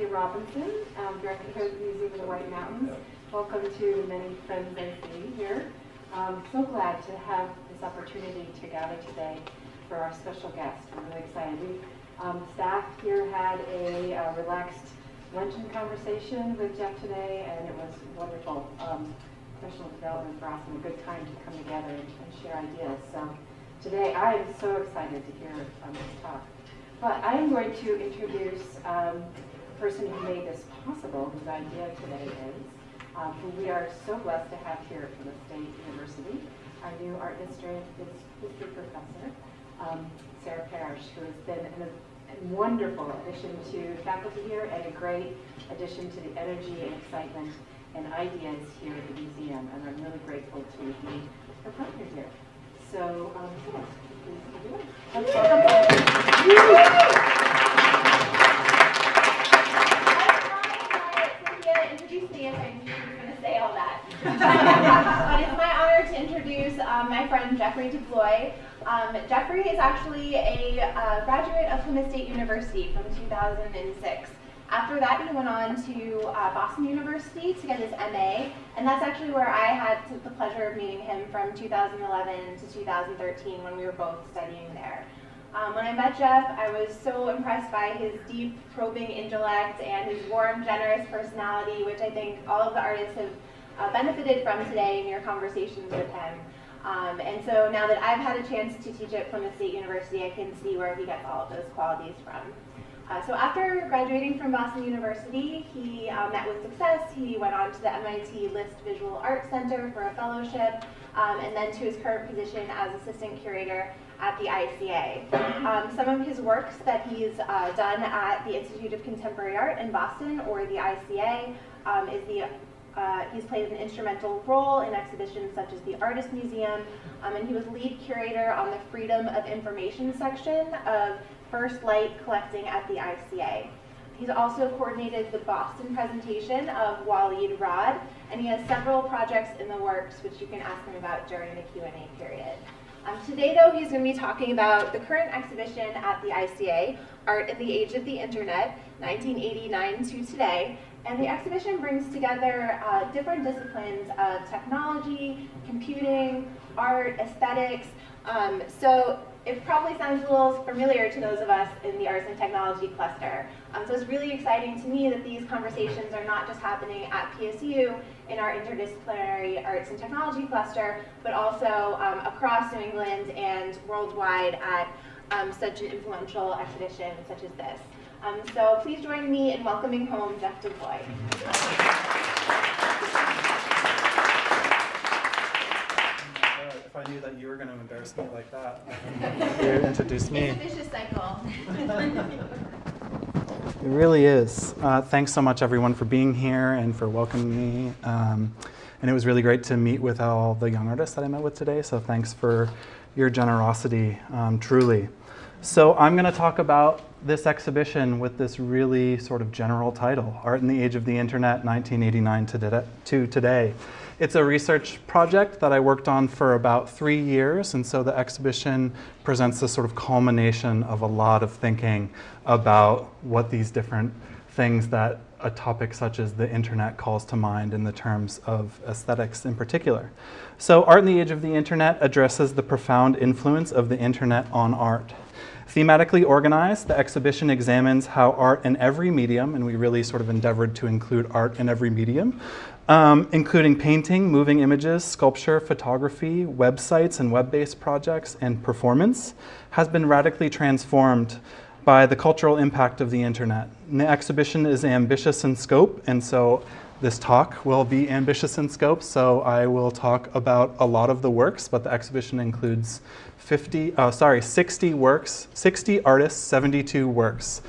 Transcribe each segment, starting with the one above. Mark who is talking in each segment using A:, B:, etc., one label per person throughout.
A: Robinson, Director here at the Museum of the White Mountains. Welcome to the many friends I see here. So glad to have this opportunity to gather today for our special guest. I'm really excited. Staff here had a relaxed luncheon conversation with Jeff today, and it was wonderful. Professional development for us and a good time to come together and share ideas. So today I am so excited to hear this talk. But I am going to introduce the person who made this possible, whose idea today is, who we are so blessed to have here at Plymouth State University, our new art history professor, Sarah Parrish, who has been a wonderful addition to faculty here and a great addition to the energy and excitement and ideas here at the museum. And I'm really grateful to be her partner here. So, Sarah, please do it. Let's welcome.
B: Introduce me if I knew you were going to say all that. But it's my honor to introduce my friend Jeffrey de Blois. Jeffrey is actually a graduate of Plymouth State University from 2006. After that, he went on to Boston University to get his MA, and that's actually where I had the pleasure of meeting him from 2011 to 2013 when we were both studying there. When I met Jeff, I was so impressed by his deep, probing intellect and his warm, generous personality, which I think all of the artists have benefited from today in your conversations with him. And so now that I've had a chance to teach at Plymouth State University, I can see where he gets all of those qualities from. So after graduating from Boston University, he met with success. He went on to the MIT List Visual Arts Center for a fellowship, and then to his current position as assistant curator at the ICA. Some of his works that he's done at the Institute of Contemporary Art in Boston, or the ICA, he's played an instrumental role in exhibitions such as the Artist Museum, and he was lead curator on the Freedom of Information section of First Light Collecting at the ICA. He's also coordinated the Boston presentation of Waleed Rod, and he has several projects in the works which you can ask him about during the Q&A period. Today, though, he's going to be talking about the current exhibition at the ICA, Art in the Age of the Internet, 1989 to today. And the exhibition brings together different disciplines of technology, computing, art, aesthetics. So it probably sounds a little familiar to those of us in the arts and technology cluster. So it's really exciting to me that these conversations are not just happening at PSU in our interdisciplinary arts and technology cluster, but also across New England and worldwide at such an influential exhibition such as this. So please join me in welcoming home Jeff de Blois.
C: If I knew that you were going to embarrass me like that, you introduced me.
B: It's a vicious cycle.
C: It really is. Thanks so much, everyone, for being here and for welcoming me. And it was really great to meet with all the young artists that I met with today, so thanks for your generosity, truly. So I'm going to talk about this exhibition with this really sort of general title, Art in the Age of the Internet, 1989 to today. It's a research project that I worked on for about 3 years, and so the exhibition presents this sort of culmination of a lot of thinking about what these different things that a topic such as the internet calls to mind in the terms of aesthetics in particular. So Art in the Age of the Internet addresses the profound influence of the internet on art. Thematically organized, the exhibition examines how art in every medium, and we really sort of endeavored to include art in every medium, including painting, moving images, sculpture, photography, websites and web-based projects, and performance, has been radically transformed by the cultural impact of the internet. And the exhibition is ambitious in scope, and so this talk will be ambitious in scope, so I will talk about a lot of the works, but the exhibition includes 60 works, 60 artists, 72 works.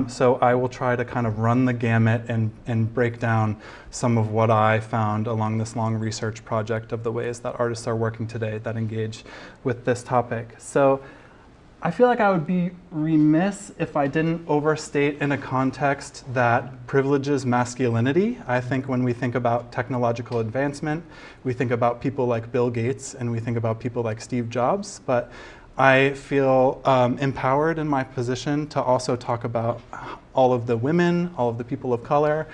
C: So I will try to kind of run the gamut and break down some of what I found along this long research project of the ways that artists are working today that engage with this topic. So I feel like I would be remiss if I didn't overstate in a context that privileges masculinity. I think when we think about technological advancement, we think about people like Bill Gates and we think about people like Steve Jobs, but I feel empowered in my position to also talk about all of the women, all of the people of color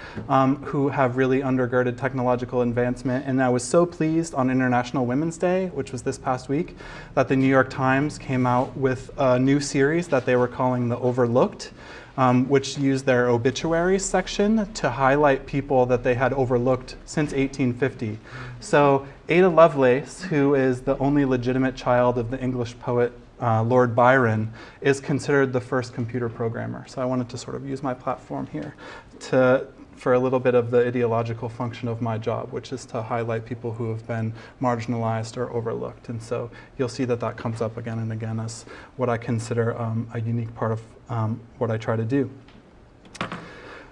C: who have really undergirded technological advancement. And I was so pleased on International Women's Day, which was this past week, that the New York Times came out with a new series that they were calling The Overlooked, which used their obituaries section to highlight people that they had overlooked since 1850. So Ada Lovelace, who is the only legitimate child of the English poet Lord Byron, is considered the first computer programmer. So I wanted to sort of use my platform here for a little bit of the ideological function of my job, which is to highlight people who have been marginalized or overlooked. And so you'll see that that comes up again and again as what I consider a unique part of what I try to do.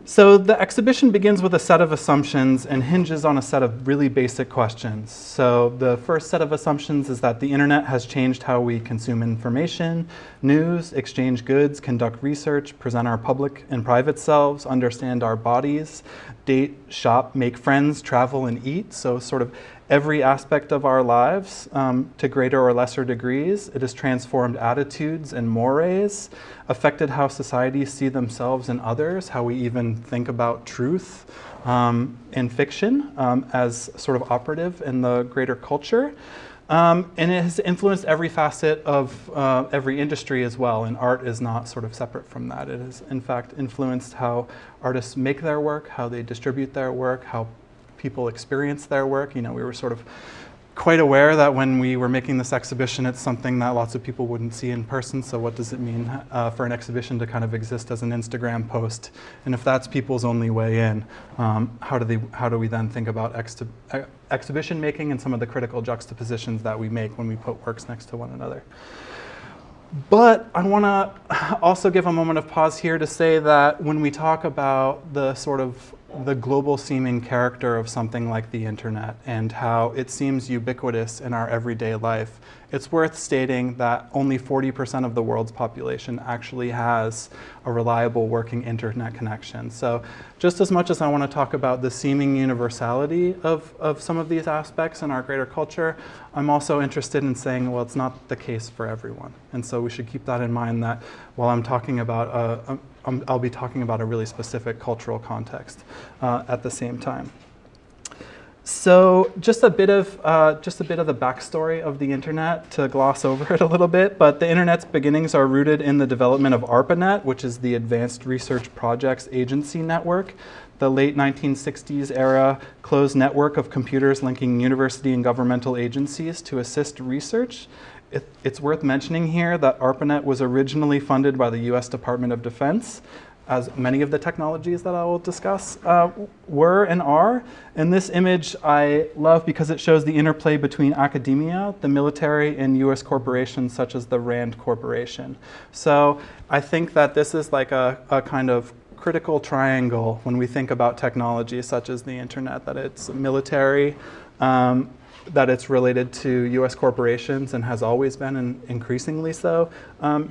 C: So the exhibition begins with a set of assumptions and hinges on a set of really basic questions. So the first set of assumptions is that the internet has changed how we consume information, news, exchange goods, conduct research, present our public and private selves, understand our bodies, date, shop, make friends, travel, and eat. So sort of every aspect of our lives to greater or lesser degrees. It has transformed attitudes and mores, affected how societies see themselves and others, how we even think about truth in fiction as sort of operative in the greater culture. And it has influenced every facet of every industry as well, and art is not sort of separate from that. It has in fact influenced how artists make their work, how they distribute their work, how people experience their work. You know, we were sort of quite aware that when we were making this exhibition, it's something that lots of people wouldn't see in person. So what does it mean for an exhibition to kind of exist as an Instagram post? And if that's people's only way in, how do we then think about exhibition making and some of the critical juxtapositions that we make when we put works next to one another? But I want to also give a moment of pause here to say that when we talk about the sort of the global seeming character of something like the internet and how it seems ubiquitous in our everyday life, it's worth stating that only 40% of the world's population actually has a reliable working internet connection. So just as much as I want to talk about the seeming universality of some of these aspects in our greater culture, I'm also interested in saying, well, it's not the case for everyone. And so we should keep that in mind, that while I'm talking about I'll be talking about a really specific cultural context at the same time. So just a bit of the backstory of the internet to gloss over it a little bit, but the internet's beginnings are rooted in the development of ARPANET, which is the Advanced Research Projects Agency Network, the late 1960s era closed network of computers linking university and governmental agencies to assist research. It's worth mentioning here that ARPANET was originally funded by the US Department of Defense, as many of the technologies that I will discuss were and are. And this image I love because it shows the interplay between academia, the military, and US corporations such as the RAND Corporation. So I think that this is like a kind of critical triangle when we think about technology such as the internet, that it's military, that it's related to US corporations and has always been, and increasingly so,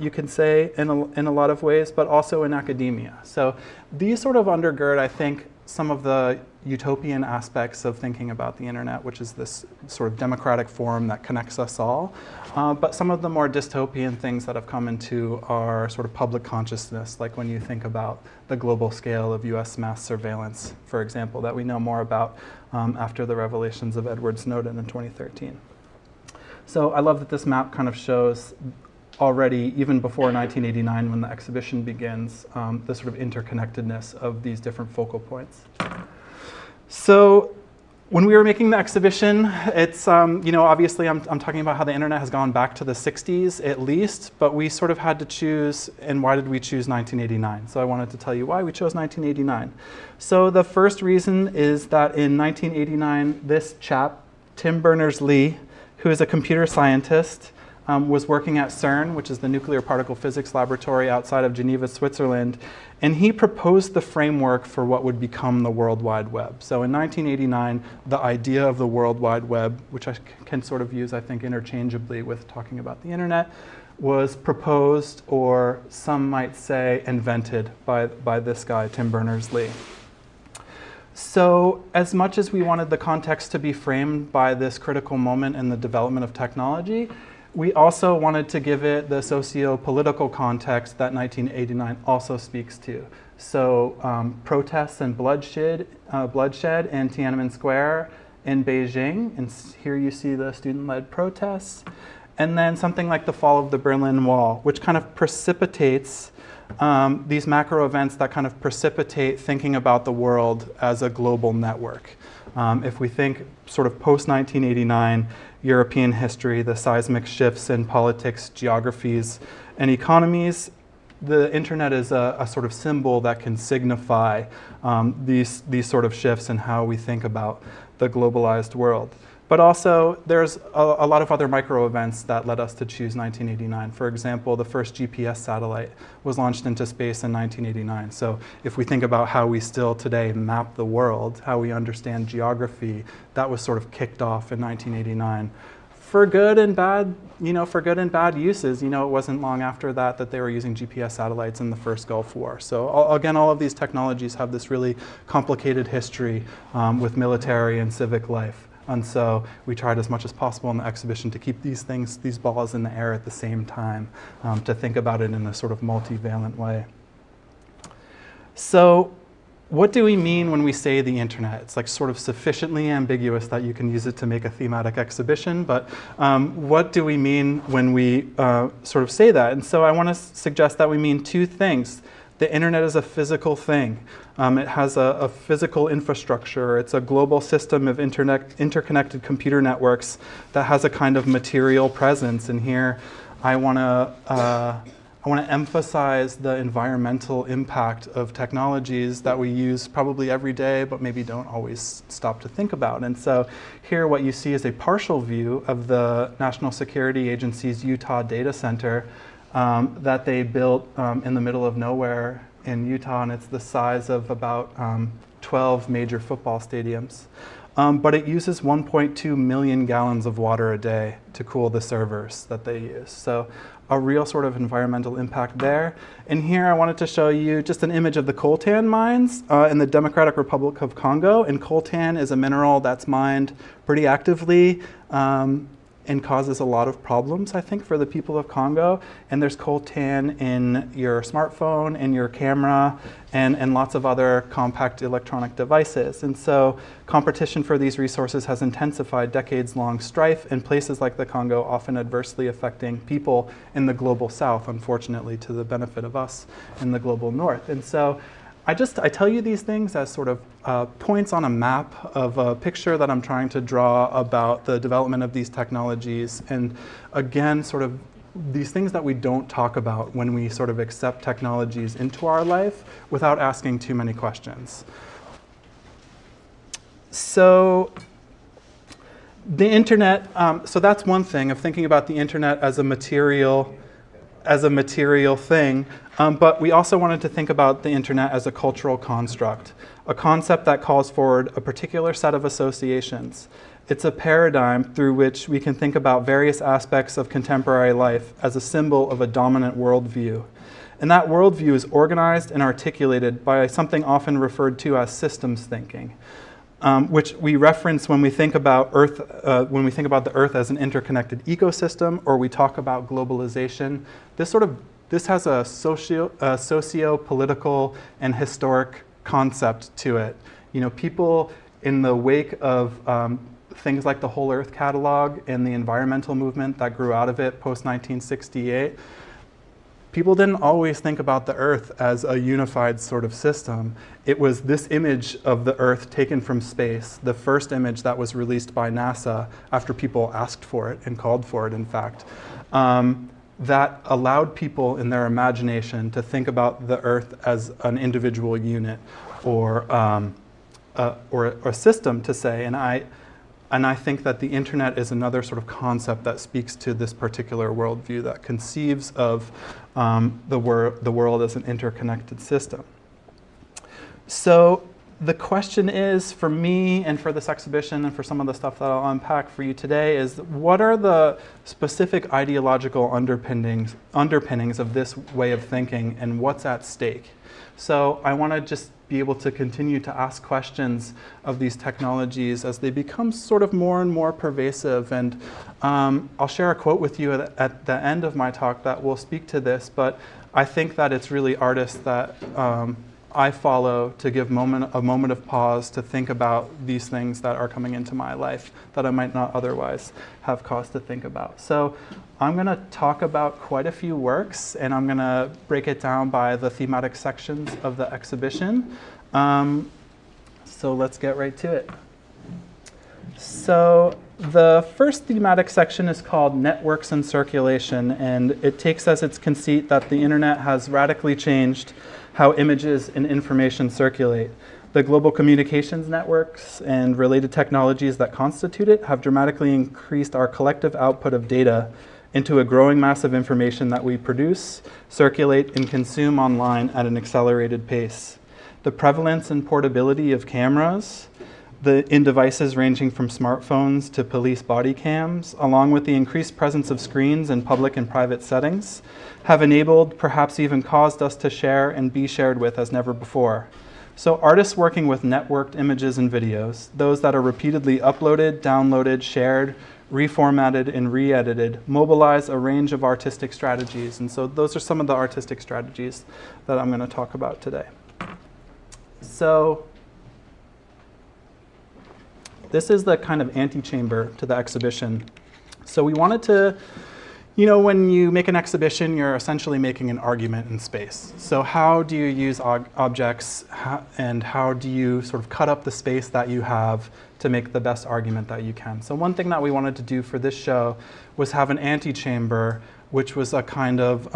C: you can say in a lot of ways, but also in academia. So these sort of undergird, I think, some of the utopian aspects of thinking about the internet, which is this sort of democratic forum that connects us all. But some of the more dystopian things that have come into our sort of public consciousness, like when you think about the global scale of US mass surveillance, for example, that we know more about after the revelations of Edward Snowden in 2013. So I love that this map kind of shows already, even before 1989, when the exhibition begins, the sort of interconnectedness of these different focal points. So when we were making the exhibition, it's, obviously I'm talking about how the internet has gone back to the 60s at least, but we sort of had to choose, and why did we choose 1989? So I wanted to tell you why we chose 1989. So the first reason is that in 1989, this chap, Tim Berners-Lee, who is a computer scientist, was working at CERN, which is the nuclear particle physics laboratory outside of Geneva, Switzerland, and he proposed the framework for what would become the World Wide Web. So in 1989, the idea of the World Wide Web, which I can sort of use, I think, interchangeably with talking about the internet, was proposed, or some might say invented, by this guy, Tim Berners-Lee. So as much as we wanted the context to be framed by this critical moment in the development of technology, we also wanted to give it the socio-political context that 1989 also speaks to. So protests and bloodshed in Tiananmen Square in Beijing, and here you see the student-led protests. And then something like the fall of the Berlin Wall, which kind of precipitates these macro events that kind of precipitate thinking about the world as a global network. If we think sort of post-1989 European history, the seismic shifts in politics, geographies, and economies, the internet is a sort of symbol that can signify these sort of shifts in how we think about the globalized world. But also, there's a lot of other micro events that led us to choose 1989. For example, the first GPS satellite was launched into space in 1989. So if we think about how we still today map the world, how we understand geography, that was sort of kicked off in 1989. For good and bad, for good and bad uses. It wasn't long after that they were using GPS satellites in the first Gulf War. So again, all of these technologies have this really complicated history with military and civic life. And so we tried as much as possible in the exhibition to keep these balls in the air at the same time, to think about it in a sort of multivalent way. So what do we mean when we say the internet? It's like sort of sufficiently ambiguous that you can use it to make a thematic exhibition, but what do we mean when we sort of say that? And so I want to suggest that we mean two things. The internet is a physical thing. It has a physical infrastructure. It's a global system of interconnected computer networks that has a kind of material presence. And here I want to emphasize the environmental impact of technologies that we use probably every day, but maybe don't always stop to think about. And so here what you see is a partial view of the National Security Agency's Utah data center that they built in the middle of nowhere in Utah, and it's the size of about 12 major football stadiums. But it uses 1.2 million gallons of water a day to cool the servers that they use. So a real sort of environmental impact there. And here I wanted to show you just an image of the coltan mines in the Democratic Republic of Congo. And coltan is a mineral that's mined pretty actively and causes a lot of problems, I think, for the people of Congo. And there's coltan in your smartphone, in your camera, and lots of other compact electronic devices. And so competition for these resources has intensified decades-long strife in places like the Congo, often adversely affecting people in the global south, unfortunately, to the benefit of us in the global north. And so I tell you these things as sort of points on a map of a picture that I'm trying to draw about the development of these technologies. And again, sort of these things that we don't talk about when we sort of accept technologies into our life without asking too many questions. So the internet, so that's one thing of thinking about the internet as a material thing. But we also wanted to think about the internet as a cultural construct, a concept that calls forward a particular set of associations. It's a paradigm through which we can think about various aspects of contemporary life as a symbol of a dominant worldview. And that worldview is organized and articulated by something often referred to as systems thinking, which we reference when we think about Earth, when we think about the Earth as an interconnected ecosystem, or we talk about globalization. This has a socio-political and historic concept to it. People in the wake of things like the Whole Earth Catalog and the environmental movement that grew out of it post-1968, people didn't always think about the Earth as a unified sort of system. It was this image of the Earth taken from space, the first image that was released by NASA after people asked for it and called for it, in fact, that allowed people in their imagination to think about the Earth as an individual unit or a system, to say. And I think that the internet is another sort of concept that speaks to this particular worldview that conceives of the world as an interconnected system. So the question is, for me and for this exhibition and for some of the stuff that I'll unpack for you today, is what are the specific ideological underpinnings of this way of thinking, and what's at stake? So I want to just be able to continue to ask questions of these technologies as they become sort of more and more pervasive. And I'll share a quote with you at the end of my talk that will speak to this, but I think that it's really artists that I follow to give a moment of pause to think about these things that are coming into my life that I might not otherwise have cause to think about. So I'm going to talk about quite a few works, and I'm going to break it down by the thematic sections of the exhibition. So let's get right to it. So the first thematic section is called Networks and Circulation, and it takes as its conceit that the internet has radically changed how images and information circulate. The global communications networks and related technologies that constitute it have dramatically increased our collective output of data into a growing mass of information that we produce, circulate, and consume online at an accelerated pace. The prevalence and portability of cameras in devices ranging from smartphones to police body cams, along with the increased presence of screens in public and private settings, have enabled, perhaps even caused us to share and be shared with as never before. So artists working with networked images and videos, those that are repeatedly uploaded, downloaded, shared, reformatted, and re-edited, mobilize a range of artistic strategies. And so those are some of the artistic strategies that I'm going to talk about today. So this is the kind of antechamber to the exhibition. So we wanted to, when you make an exhibition, you're essentially making an argument in space. So how do you use objects, and how do you sort of cut up the space that you have to make the best argument that you can? So one thing that we wanted to do for this show was have an antechamber, which was a kind of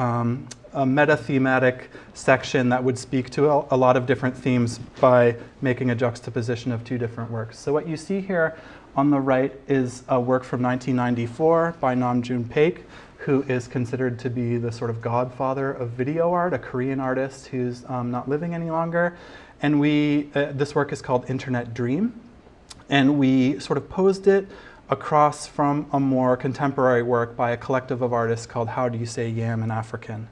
C: a meta-thematic section that would speak to a lot of different themes by making a juxtaposition of two different works. So what you see here on the right is a work from 1994 by Namjoon Paik, who is considered to be the sort of godfather of video art, a Korean artist who's not living any longer. And this work is called Internet Dream. And we sort of posed it across from a more contemporary work by a collective of artists called How Do You Say Yam in African.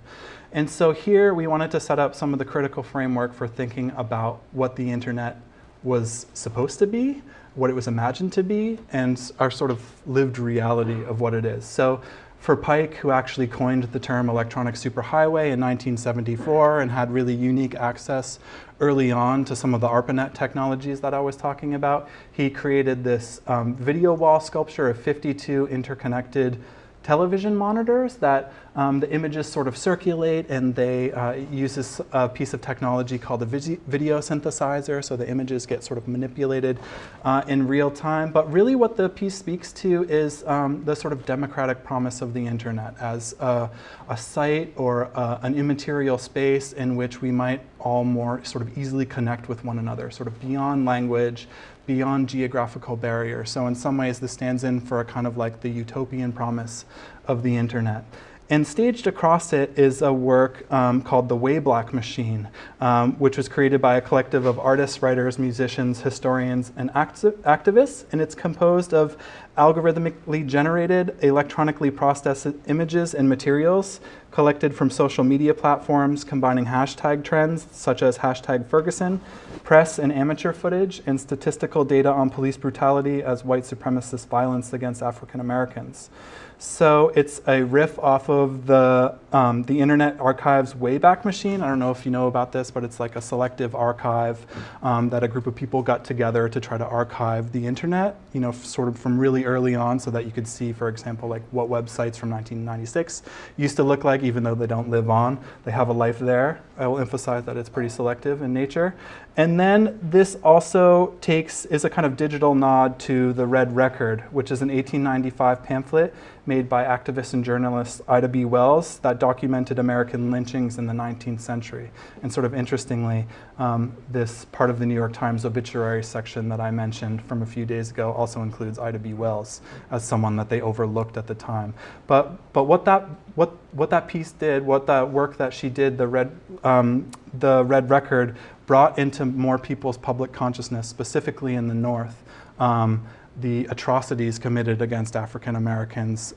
C: And so here we wanted to set up some of the critical framework for thinking about what the internet was supposed to be, what it was imagined to be, and our sort of lived reality of what it is. So for Paik, who actually coined the term electronic superhighway in 1974 and had really unique access early on to some of the ARPANET technologies that I was talking about, he created this video wall sculpture of 52 interconnected television monitors that the images sort of circulate, and they use this piece of technology called a video synthesizer, so the images get sort of manipulated in real time. But really what the piece speaks to is the sort of democratic promise of the internet as a site or an immaterial space in which we might all more sort of easily connect with one another, sort of beyond language, beyond geographical barriers. So in some ways this stands in for a kind of like the utopian promise of the internet. And staged across it is a work called The Wayblack Machine, which was created by a collective of artists, writers, musicians, historians, and activists. And it's composed of algorithmically generated, electronically processed images and materials collected from social media platforms, combining hashtag trends such as hashtag Ferguson, press and amateur footage, and statistical data on police brutality as white supremacist violence against African Americans. So it's a riff off of the Internet Archive's Wayback Machine. I don't know if you know about this, but it's like a selective archive that a group of people got together to try to archive the internet, sort of from really early on, so that you could see, for example, like what websites from 1996 used to look like, even though they don't live on. They have a life there. I will emphasize that it's pretty selective in nature. And then this also is a kind of digital nod to the Red Record, which is an 1895 pamphlet made by activist and journalist Ida B. Wells that documented American lynchings in the 19th century. And sort of interestingly, this part of the New York Times obituary section that I mentioned from a few days ago also includes Ida B. Wells as someone that they overlooked at the time. But what that piece did, what that work that she did, the Red Record, brought into more people's public consciousness, specifically in the North, the atrocities committed against African Americans,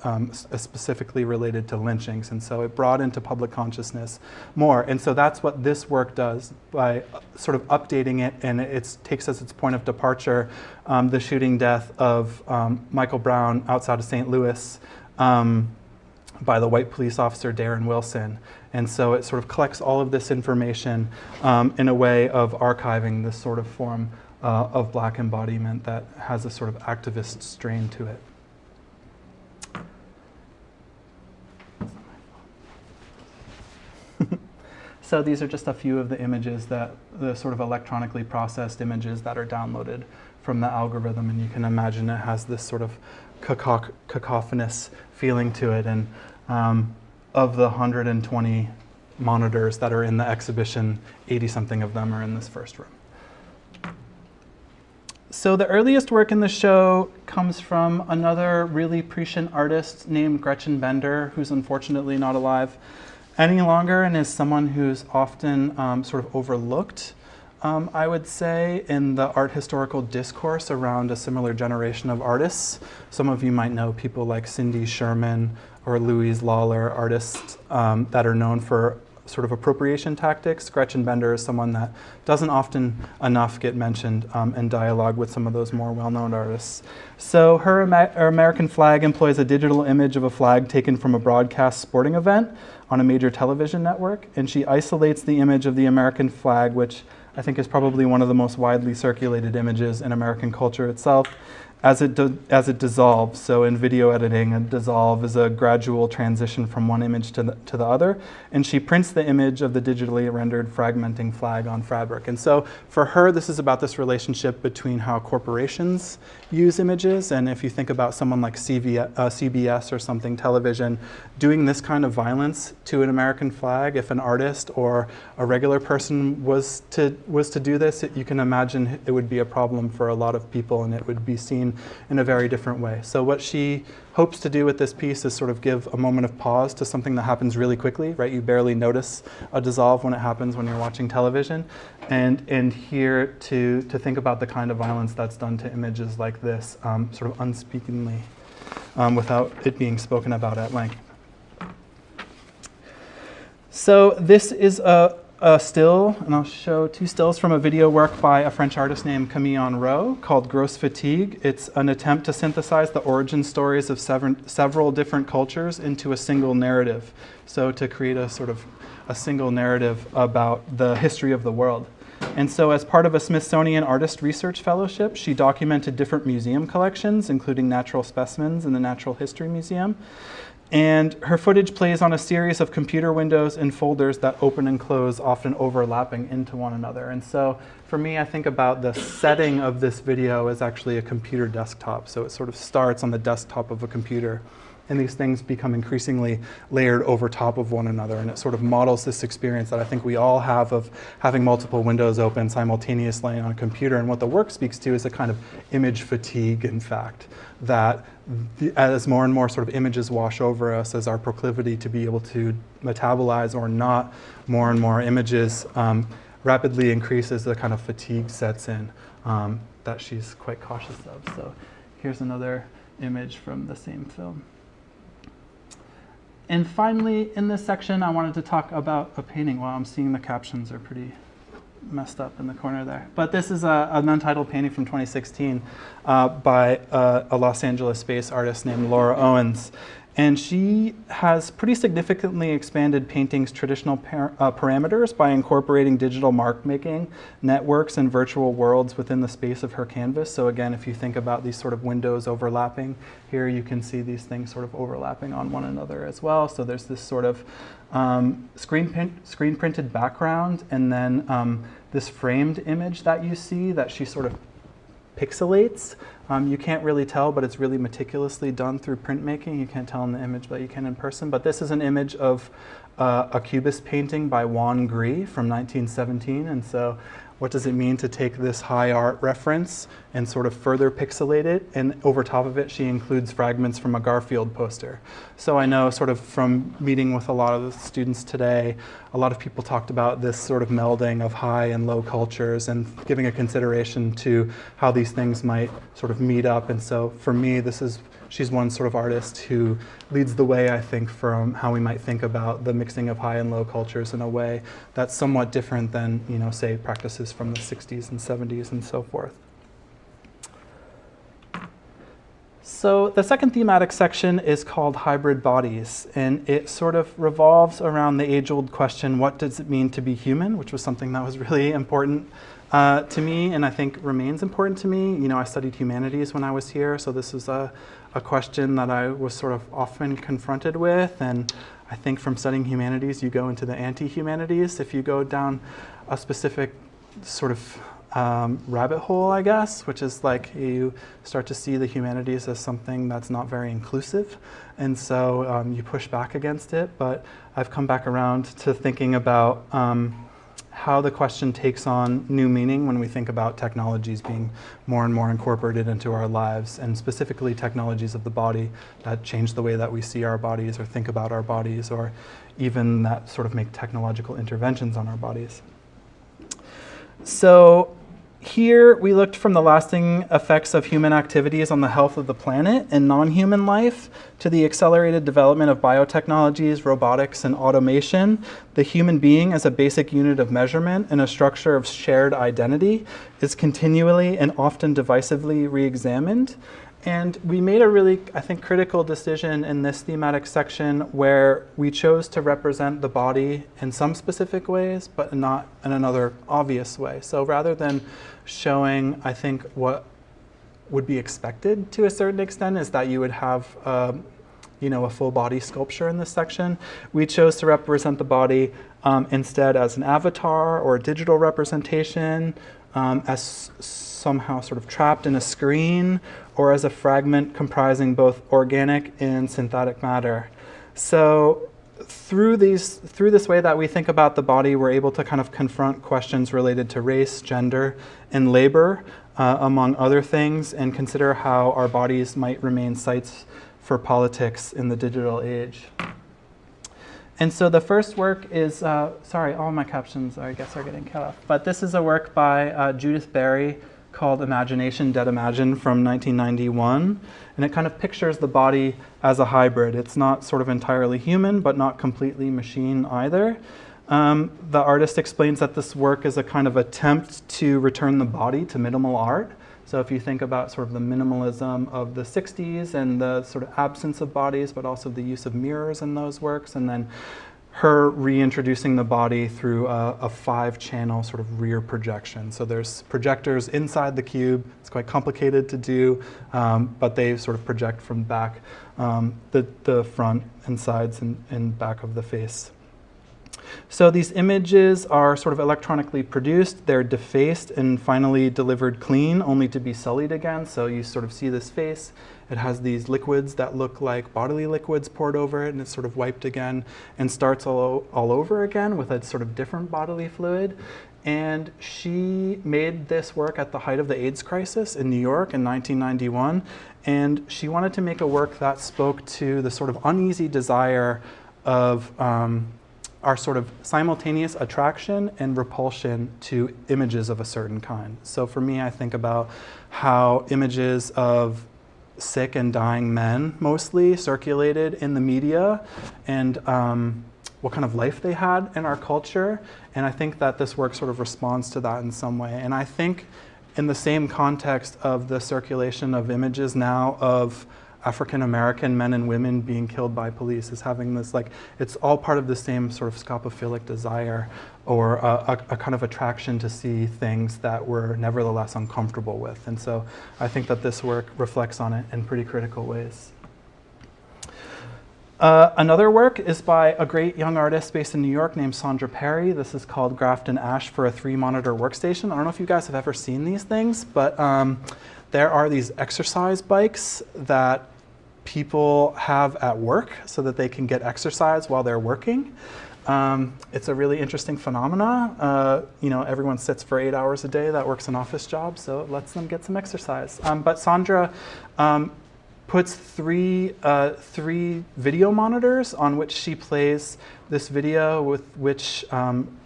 C: specifically related to lynchings. And so it brought into public consciousness more. And so that's what this work does by sort of updating it, and it takes as its point of departure the shooting death of Michael Brown outside of St. Louis by the white police officer Darren Wilson. And so it sort of collects all of this information in a way of archiving this sort of form of Black embodiment that has a sort of activist strain to it. So these are just a few of the images that, the sort of electronically processed images that are downloaded from the algorithm, and you can imagine it has this sort of cacophonous feeling to it. And of the 120 monitors that are in the exhibition, 80-something of them are in this first room. So the earliest work in the show comes from another really prescient artist named Gretchen Bender, who's unfortunately not alive any longer and is someone who's often sort of overlooked, I would say, in the art historical discourse around a similar generation of artists. Some of you might know people like Cindy Sherman or Louise Lawler, artists that are known for sort of appropriation tactics. Gretchen Bender is someone that doesn't often enough get mentioned in dialogue with some of those more well-known artists. So her American flag employs a digital image of a flag taken from a broadcast sporting event on a major television network, and she isolates the image of the American flag, which I think is probably one of the most widely circulated images in American culture itself, as it dissolves. So in video editing, a dissolve is a gradual transition from one image to the other. And she prints the image of the digitally rendered fragmenting flag on fabric. And so for her, this is about this relationship between how corporations use images. And if you think about someone like CBS or something, television, doing this kind of violence to an American flag, if an artist or a regular person was to do this, you can imagine it would be a problem for a lot of people, and it would be seen in a very different way. So what she hopes to do with this piece is sort of give a moment of pause to something that happens really quickly, right? You barely notice a dissolve when it happens when you're watching television. And here to think about the kind of violence that's done to images like this, sort of unspeakingly, without it being spoken about at length. So this is a still, and I'll show two stills from a video work by a French artist named Camille Henrot called Grosse Fatigue. It's an attempt to synthesize the origin stories of several different cultures into a single narrative. So to create a sort of a single narrative about the history of the world. And so as part of a Smithsonian Artist Research Fellowship, she documented different museum collections, including natural specimens in the Natural History Museum. And her footage plays on a series of computer windows and folders that open and close, often overlapping into one another. And so for me, I think about the setting of this video as actually a computer desktop. So it sort of starts on the desktop of a computer, and these things become increasingly layered over top of one another. And it sort of models this experience that I think we all have of having multiple windows open simultaneously on a computer. And what the work speaks to is a kind of image fatigue, in fact, that as more and more sort of images wash over us, as our proclivity to be able to metabolize or not more and more images rapidly increases, the kind of fatigue sets in that she's quite cautious of. So here's another image from the same film. And finally, in this section, I wanted to talk about a painting. Well, I'm seeing the captions are pretty messed up in the corner there. But this is an untitled painting from 2016 by a Los Angeles-based artist named Laura Owens. And she has pretty significantly expanded painting's traditional parameters by incorporating digital mark making, networks, and virtual worlds within the space of her canvas. So again, if you think about these sort of windows overlapping, here you can see these things sort of overlapping on one another as well. So there's this sort of screen printed background, and then this framed image that you see that she sort of pixelates. You can't really tell, but it's really meticulously done through printmaking. You can't tell in the image, but you can in person. But this is an image of a Cubist painting by Juan Gris from 1917. And so what does it mean to take this high art reference and sort of further pixelate it? And over top of it, she includes fragments from a Garfield poster. So I know sort of from meeting with a lot of the students today, a lot of people talked about this sort of melding of high and low cultures and giving a consideration to how these things might sort of meet up. And so for me, she's one sort of artist who leads the way, I think, from how we might think about the mixing of high and low cultures in a way that's somewhat different than, say, practices from the 60s and 70s and so forth. So the second thematic section is called Hybrid Bodies, and it sort of revolves around the age-old question, what does it mean to be human, which was something that was really important to me, and I think remains important to me. You know, I studied humanities when I was here, so this is a question that I was sort of often confronted with, and I think from studying humanities, you go into the anti-humanities if you go down a specific sort of rabbit hole, I guess, which is like you start to see the humanities as something that's not very inclusive, and so you push back against it. But I've come back around to thinking about how the question takes on new meaning when we think about technologies being more and more incorporated into our lives, and specifically technologies of the body that change the way that we see our bodies or think about our bodies, or even that sort of make technological interventions on our bodies. So here we looked from the lasting effects of human activities on the health of the planet and non-human life to the accelerated development of biotechnologies, robotics, and automation. The human being as a basic unit of measurement and a structure of shared identity is continually and often divisively re-examined. And we made a really, I think, critical decision in this thematic section where we chose to represent the body in some specific ways, but not in another obvious way. So rather than showing, I think, what would be expected to a certain extent is that you would have a full body sculpture in this section, we chose to represent the body instead as an avatar or a digital representation, as somehow sort of trapped in a screen, or as a fragment comprising both organic and synthetic matter. So through this way that we think about the body, we're able to kind of confront questions related to race, gender, and labor, among other things, and consider how our bodies might remain sites for politics in the digital age. And so the first work is, sorry, all my captions, I guess, are getting cut off. But this is a work by Judith Barry called Imagination, Dead Imagine from 1991. And it kind of pictures the body as a hybrid. It's not sort of entirely human, but not completely machine either. The artist explains that this work is a kind of attempt to return the body to minimal art. So if you think about sort of the minimalism of the 60s and the sort of absence of bodies, but also the use of mirrors in those works, and then her reintroducing the body through a 5-channel sort of rear projection. So there's projectors inside the cube. It's quite complicated to do, but they sort of project from back, the front and sides and back of the face. So these images are sort of electronically produced. They're defaced and finally delivered clean, only to be sullied again. So you sort of see this face. It has these liquids that look like bodily liquids poured over it, and it's sort of wiped again and starts all over again with a sort of different bodily fluid. And she made this work at the height of the AIDS crisis in New York in 1991. And she wanted to make a work that spoke to the sort of uneasy desire of our sort of simultaneous attraction and repulsion to images of a certain kind. So for me, I think about how images of sick and dying men mostly circulated in the media, and what kind of life they had in our culture. And I think that this work sort of responds to that in some way. And I think in the same context of the circulation of images now of African American men and women being killed by police is having this, like, it's all part of the same sort of scopophilic desire, or a kind of attraction to see things that we're nevertheless uncomfortable with. And so I think that this work reflects on it in pretty critical ways. Another work is by a great young artist based in New York named Sandra Perry. This is called Grafton Ash for a 3-monitor workstation. I don't know if you guys have ever seen these things, but there are these exercise bikes that people have at work so that they can get exercise while they're working. It's a really interesting phenomena. Everyone sits for 8 hours a day that works an office job, so it lets them get some exercise. But Sandra puts three video monitors on which she plays this video with which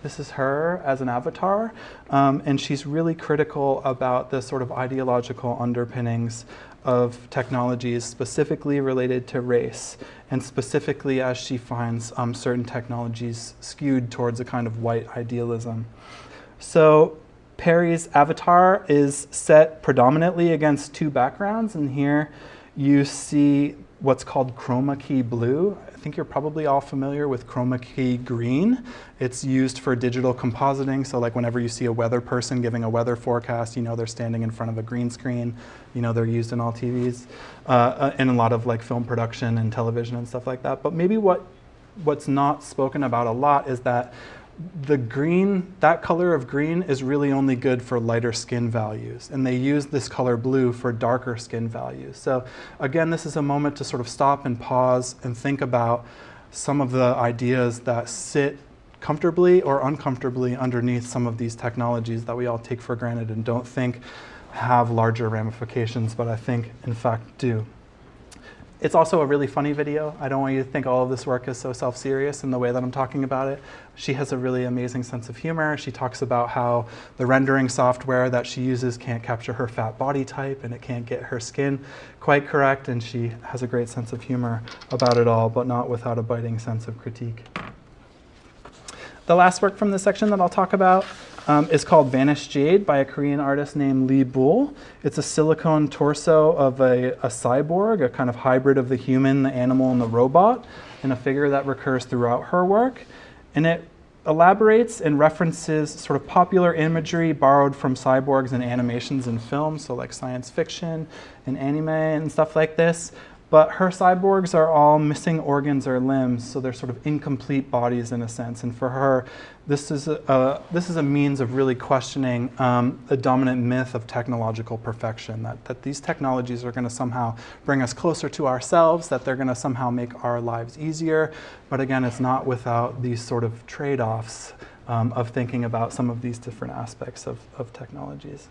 C: this is her as an avatar, and she's really critical about the sort of ideological underpinnings of technologies specifically related to race, and specifically as she finds certain technologies skewed towards a kind of white idealism. So Perry's avatar is set predominantly against 2 backgrounds, and here you see what's called chroma key blue. I think you're probably all familiar with chroma key green. It's used for digital compositing. So like whenever you see a weather person giving a weather forecast, you know they're standing in front of a green screen. You know they're used in all TVs and a lot of like film production and television and stuff like that. But maybe what's not spoken about a lot is that the green, that color of green is really only good for lighter skin values. And they use this color blue for darker skin values. So again, this is a moment to sort of stop and pause and think about some of the ideas that sit comfortably or uncomfortably underneath some of these technologies that we all take for granted and don't think have larger ramifications, but I think in fact do. It's also a really funny video. I don't want you to think all of this work is so self-serious in the way that I'm talking about it. She has a really amazing sense of humor. She talks about how the rendering software that she uses can't capture her fat body type and it can't get her skin quite correct, and she has a great sense of humor about it all, but not without a biting sense of critique. The last work from this section that I'll talk about is called Vanished Jade by a Korean artist named Lee Bull. It's a silicone torso of a cyborg, a kind of hybrid of the human, the animal, and the robot, and a figure that recurs throughout her work. And it elaborates and references sort of popular imagery borrowed from cyborgs and animations in film, so like science fiction and anime and stuff like this. But her cyborgs are all missing organs or limbs, so they're sort of incomplete bodies in a sense. And for her, this is a means of really questioning the dominant myth of technological perfection, that these technologies are going to somehow bring us closer to ourselves, that they're going to somehow make our lives easier. But again, it's not without these sort of trade-offs of thinking about some of these different aspects of technologies.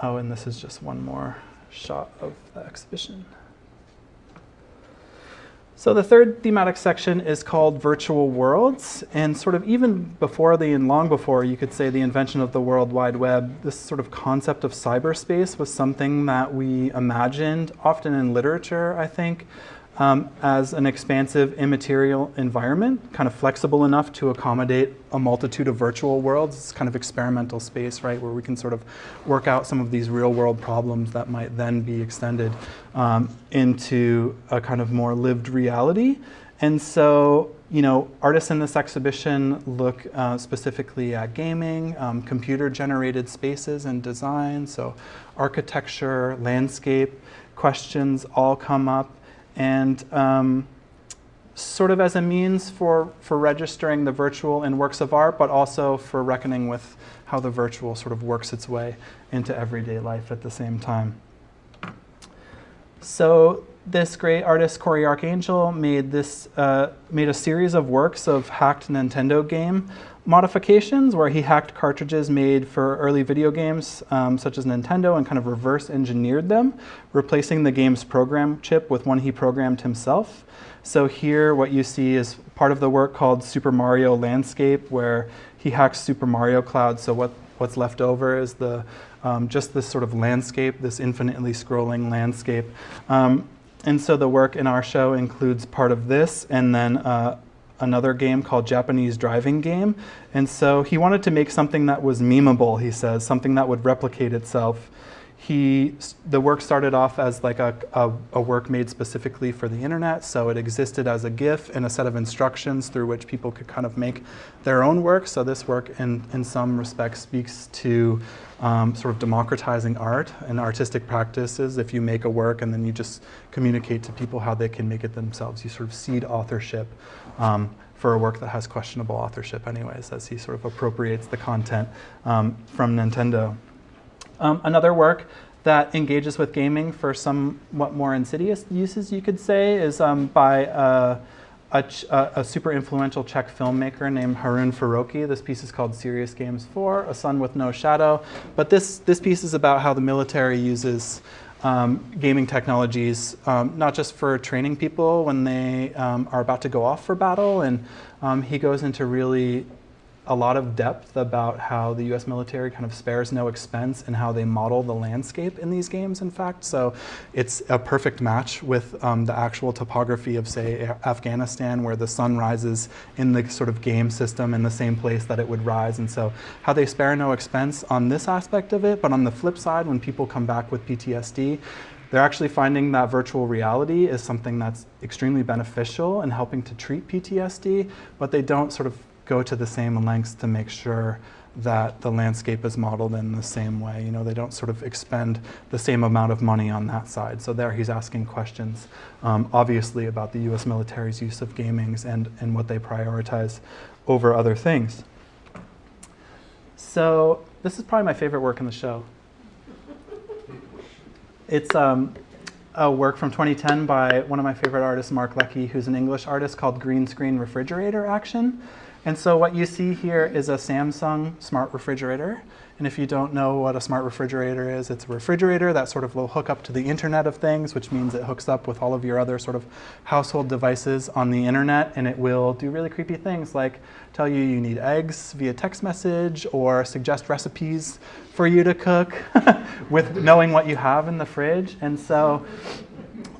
C: Oh, and this is just one more shot of the exhibition. So the third thematic section is called Virtual Worlds, and sort of even before and long before, you could say, the invention of the World Wide Web, this sort of concept of cyberspace was something that we imagined, often in literature, I think, as an expansive immaterial environment, kind of flexible enough to accommodate a multitude of virtual worlds. It's kind of experimental space, right, where we can sort of work out some of these real world problems that might then be extended into a kind of more lived reality. And so, you know, artists in this exhibition look specifically at gaming, computer-generated spaces and design, so architecture, landscape questions all come up. And sort of as a means for registering the virtual in works of art, but also for reckoning with how the virtual sort of works its way into everyday life at the same time. So this great artist, Cory Archangel, made a series of works of hacked Nintendo game modifications where he hacked cartridges made for early video games such as Nintendo and kind of reverse engineered them, replacing the game's program chip with one he programmed himself. So here what you see is part of the work called Super Mario Landscape, where he hacks Super Mario Cloud. So what's left over is just this sort of landscape, this infinitely scrolling landscape. And so the work in our show includes part of this, and then another game called Japanese Driving Game. And so he wanted to make something that was memeable, he says, something that would replicate itself. The work started off as like a work made specifically for the internet, so it existed as a GIF and a set of instructions through which people could kind of make their own work. So this work in some respects speaks to sort of democratizing art and artistic practices. If you make a work and then you just communicate to people how they can make it themselves, you sort of seed authorship for a work that has questionable authorship anyways, as he sort of appropriates the content from Nintendo. Another work that engages with gaming for somewhat more insidious uses, you could say, is by a super influential Czech filmmaker named Harun Faroky. This piece is called Serious Games 4, A Sun with No Shadow. But this piece is about how the military uses gaming technologies, not just for training people when they are about to go off for battle. And he goes into really a lot of depth about how the US military kind of spares no expense in how they model the landscape in these games, in fact. So it's a perfect match with the actual topography of, say, Afghanistan, where the sun rises in the sort of game system in the same place that it would rise. And so how they spare no expense on this aspect of it, but on the flip side, when people come back with PTSD, they're actually finding that virtual reality is something that's extremely beneficial in helping to treat PTSD, but they don't sort of go to the same lengths to make sure that the landscape is modeled in the same way. They don't sort of expend the same amount of money on that side. So there he's asking questions, obviously, about the US military's use of gamings and what they prioritize over other things. So this is probably my favorite work in the show. It's a work from 2010 by one of my favorite artists, Mark Leckey, who's an English artist, called Green Screen Refrigerator Action. And so what you see here is a Samsung smart refrigerator. And if you don't know what a smart refrigerator is, it's a refrigerator that sort of will hook up to the Internet of Things, which means it hooks up with all of your other sort of household devices on the internet, and it will do really creepy things like tell you you need eggs via text message or suggest recipes for you to cook with knowing what you have in the fridge. And so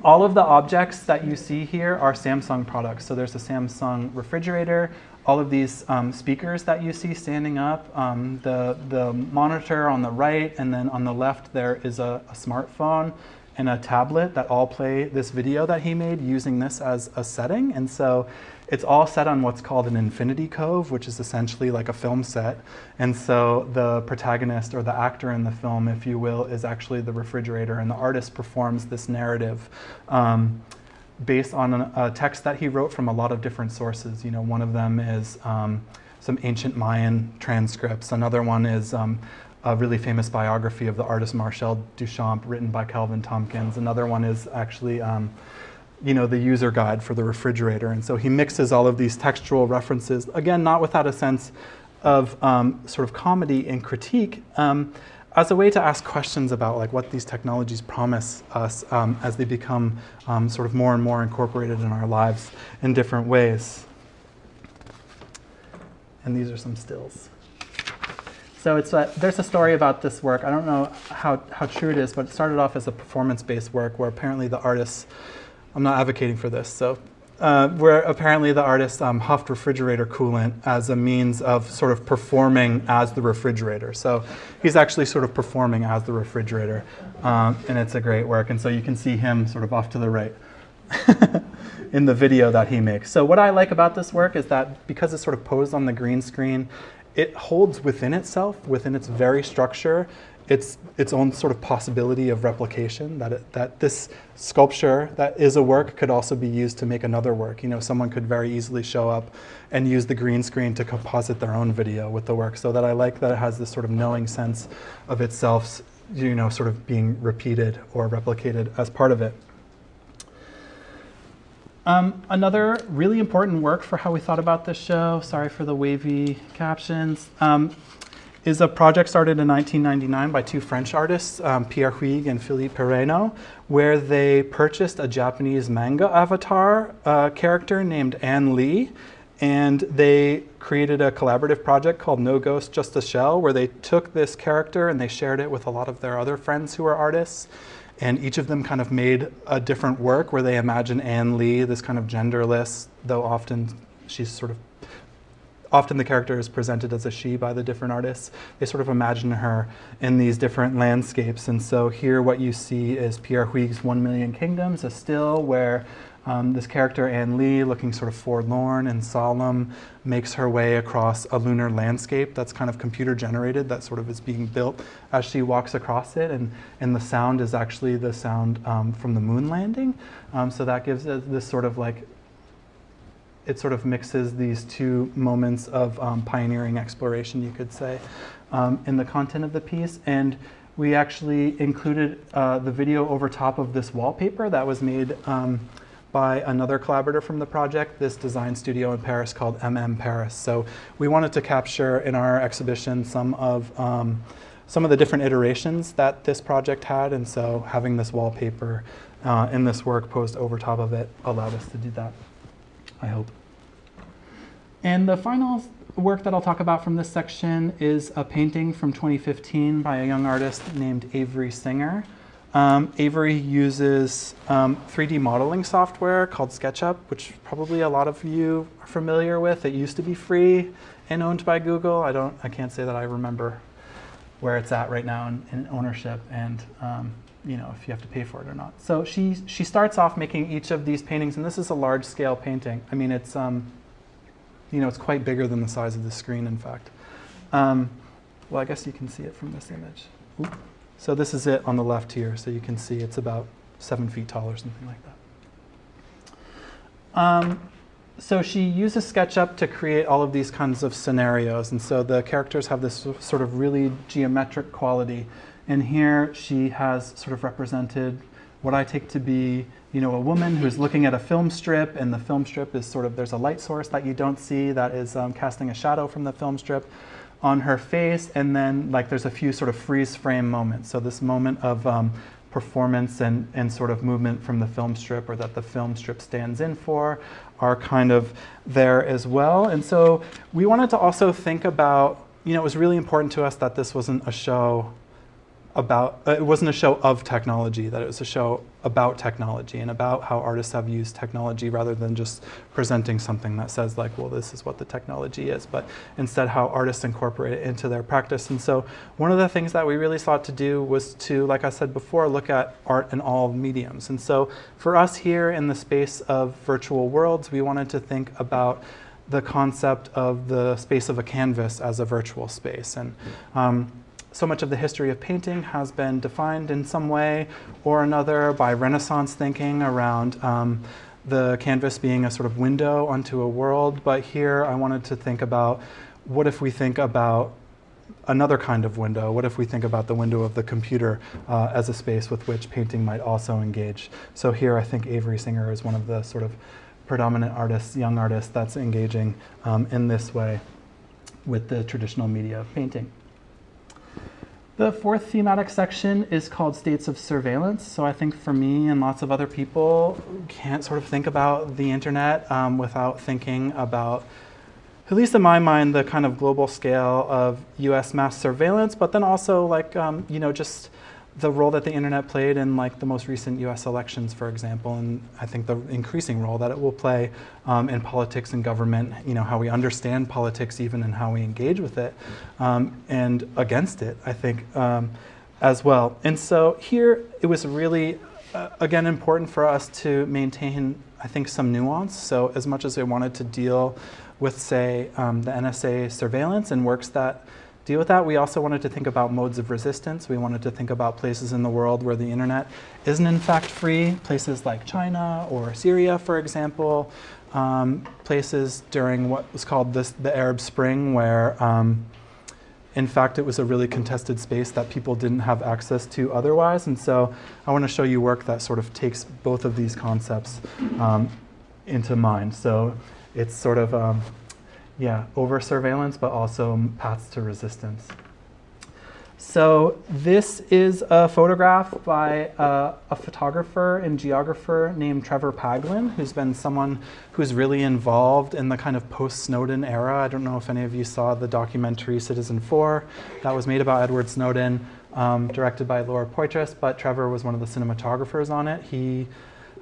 C: all of the objects that you see here are Samsung products. So there's a Samsung refrigerator, all of these speakers that you see standing up, the monitor on the right, and then on the left there is a smartphone and a tablet that all play this video that he made using this as a setting. And so it's all set on what's called an infinity cove, which is essentially like a film set. And so the protagonist, or the actor in the film, if you will, is actually the refrigerator, and the artist performs this narrative based on a text that he wrote from a lot of different sources. One of them is some ancient Mayan transcripts. Another one is a really famous biography of the artist Marcel Duchamp, written by Calvin Tompkins. Another one is actually the user guide for the refrigerator. And so he mixes all of these textual references, again, not without a sense of sort of comedy and critique, as a way to ask questions about like what these technologies promise us as they become sort of more and more incorporated in our lives in different ways. And these are some stills. So there's a story about this work. I don't know how true it is, but it started off as a performance-based work where apparently the artists, I'm not advocating for this, so where apparently the artist huffed refrigerator coolant as a means of sort of performing as the refrigerator. So he's actually sort of performing as the refrigerator, and it's a great work. And so you can see him sort of off to the right in the video that he makes. So what I like about this work is that because it's sort of posed on the green screen, it holds within itself, within its very structure, its own sort of possibility of replication, that this sculpture that is a work could also be used to make another work. Someone could very easily show up and use the green screen to composite their own video with the work. So that I like that it has this sort of knowing sense of itself, sort of being repeated or replicated as part of it. Another really important work for how we thought about this show, sorry for the wavy captions, is a project started in 1999 by two French artists, Pierre Huyghe and Philippe Perreno, where they purchased a Japanese manga avatar character named Anne Lee, and they created a collaborative project called No Ghost, Just a Shell, where they took this character and they shared it with a lot of their other friends who are artists. And each of them kind of made a different work where they imagine Anne Lee, this kind of genderless, though often the character is presented as a she by the different artists. They sort of imagine her in these different landscapes. And so here what you see is Pierre Huyghe's 1 Million Kingdoms, a still where this character, Anne Lee, looking sort of forlorn and solemn, makes her way across a lunar landscape that's kind of computer generated, that sort of is being built as she walks across it. And the sound is actually the sound from the moon landing. So that gives this sort of like, it sort of mixes these two moments of pioneering exploration, you could say, in the content of the piece. And we actually included the video over top of this wallpaper that was made by another collaborator from the project, this design studio in Paris called Paris. So we wanted to capture in our exhibition some of the different iterations that this project had, and so having this wallpaper in this work posed over top of it allowed us to do that, I hope. And the final work that I'll talk about from this section is a painting from 2015 by a young artist named Avery Singer. Avery uses 3D modeling software called SketchUp, which probably a lot of you are familiar with. It used to be free and owned by Google. I can't say that I remember where it's at right now in ownership and you know, if you have to pay for it or not. So she starts off making each of these paintings, and this is a large scale painting. I mean, it's you know, it's quite bigger than the size of the screen, in fact. Well, I guess you can see it from this image. Oop. So this is it on the left here. So you can see it's about 7 feet tall or something like that. So she uses SketchUp to create all of these kinds of scenarios. And so the characters have this sort of really geometric quality. And here she has sort of represented what I take to be, you know, a woman who's looking at a film strip, and the film strip is sort of, there's a light source that you don't see that is casting a shadow from the film strip on her face, and then like there's a few sort of freeze frame moments. So this moment of performance and sort of movement from the film strip, or that the film strip stands in for, are kind of there as well. And so we wanted to also think about, you know, it was really important to us that this wasn't a show about, it wasn't a show of technology, that it was a show about technology and about how artists have used technology, rather than just presenting something that says like, well, this is what the technology is, but instead how artists incorporate it into their practice. And so one of the things that we really sought to do was to, like I said before, look at art in all mediums. And so for us here in the space of virtual worlds, we wanted to think about the concept of the space of a canvas as a virtual space. And so much of the history of painting has been defined in some way or another by Renaissance thinking around the canvas being a sort of window onto a world. But here I wanted to think about, what if we think about another kind of window? What if we think about the window of the computer as a space with which painting might also engage? So here I think Avery Singer is one of the sort of predominant artists, young artists, that's engaging in this way with the traditional media of painting. The fourth thematic section is called States of Surveillance. So I think for me and lots of other people, can't sort of think about the internet without thinking about, at least in my mind, the kind of global scale of US mass surveillance, but then also like, you know, just the role that the internet played in like the most recent US elections, for example, and I think the increasing role that it will play in politics and government, you know, how we understand politics even and how we engage with it and against it, I think, as well. And so here it was really, again, important for us to maintain, I think, some nuance. So as much as we wanted to deal with, say, the NSA surveillance and works that deal with that, we also wanted to think about modes of resistance. We wanted to think about places in the world where the internet isn't in fact free, places like China or Syria, for example, places during what was called the Arab Spring, where in fact it was a really contested space that people didn't have access to otherwise. And so I want to show you work that sort of takes both of these concepts into mind. So it's sort of yeah, over surveillance, but also paths to resistance. So this is a photograph by a photographer and geographer named Trevor Paglin, who's been someone who's really involved in the kind of post-Snowden era. I don't know if any of you saw the documentary Citizen4 that was made about Edward Snowden, directed by Laura Poitras, but Trevor was one of the cinematographers on it. He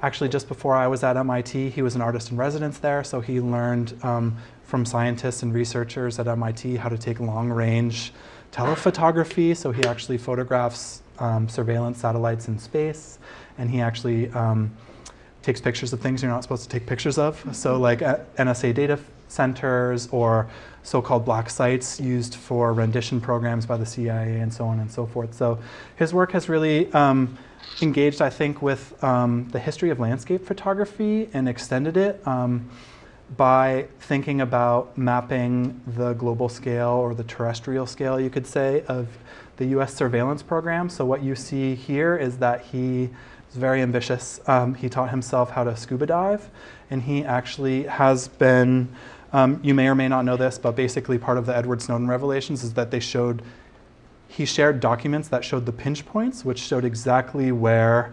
C: actually, just before I was at MIT, he was an artist in residence there, so he learned from scientists and researchers at MIT how to take long-range telephotography. So he actually photographs surveillance satellites in space, and he actually takes pictures of things you're not supposed to take pictures of. So like NSA data centers or so-called black sites used for rendition programs by the CIA and so on and so forth. So his work has really engaged, I think, with the history of landscape photography and extended it by thinking about mapping the global scale, or the terrestrial scale, you could say, of the US surveillance program. So what you see here is that he is very ambitious. He taught himself how to scuba dive, and he actually has been, you may or may not know this, but basically part of the Edward Snowden revelations is that he shared documents that showed the pinch points, which showed exactly where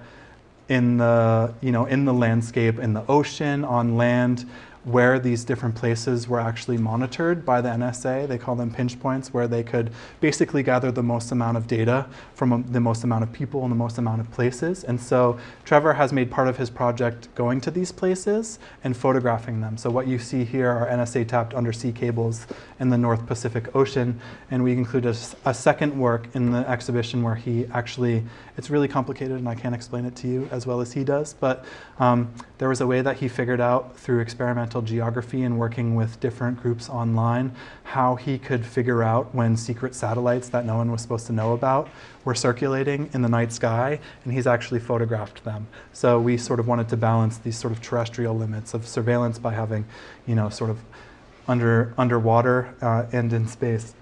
C: in the, in the landscape, in the ocean, on land, where these different places were actually monitored by the NSA. They call them pinch points, where they could basically gather the most amount of data from the most amount of people and the most amount of places. And so Trevor has made part of his project going to these places and photographing them. So what you see here are NSA tapped undersea cables in the North Pacific Ocean. And we included a second work in the exhibition where he actually, it's really complicated and I can't explain it to you as well as he does, but there was a way that he figured out through experimental geography and working with different groups online how he could figure out when secret satellites that no one was supposed to know about were circulating in the night sky, and he's actually photographed them. So we sort of wanted to balance these sort of terrestrial limits of surveillance by having, sort of underwater and in space.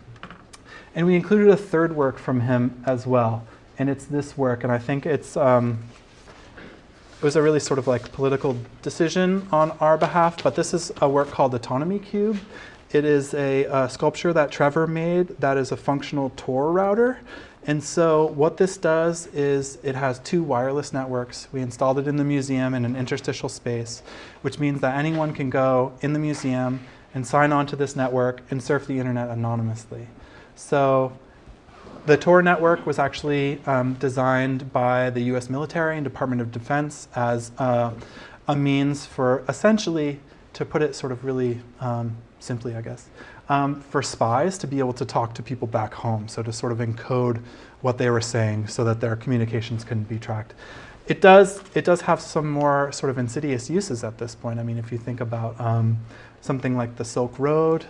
C: And we included a third work from him as well, and it's this work, and I think it's it was a really sort of like political decision on our behalf, but this is a work called Autonomy Cube. It is a sculpture that Trevor made that is a functional Tor router. And so what this does is it has 2 wireless networks. We installed it in the museum in an interstitial space, which means that anyone can go in the museum and sign on to this network and surf the internet anonymously. So the Tor network was actually designed by the US military and Department of Defense as a means for essentially, to put it sort of really simply, I guess, for spies to be able to talk to people back home. So to sort of encode what they were saying so that their communications couldn't be tracked. It does have some more sort of insidious uses at this point. I mean, if you think about something like the Silk Road,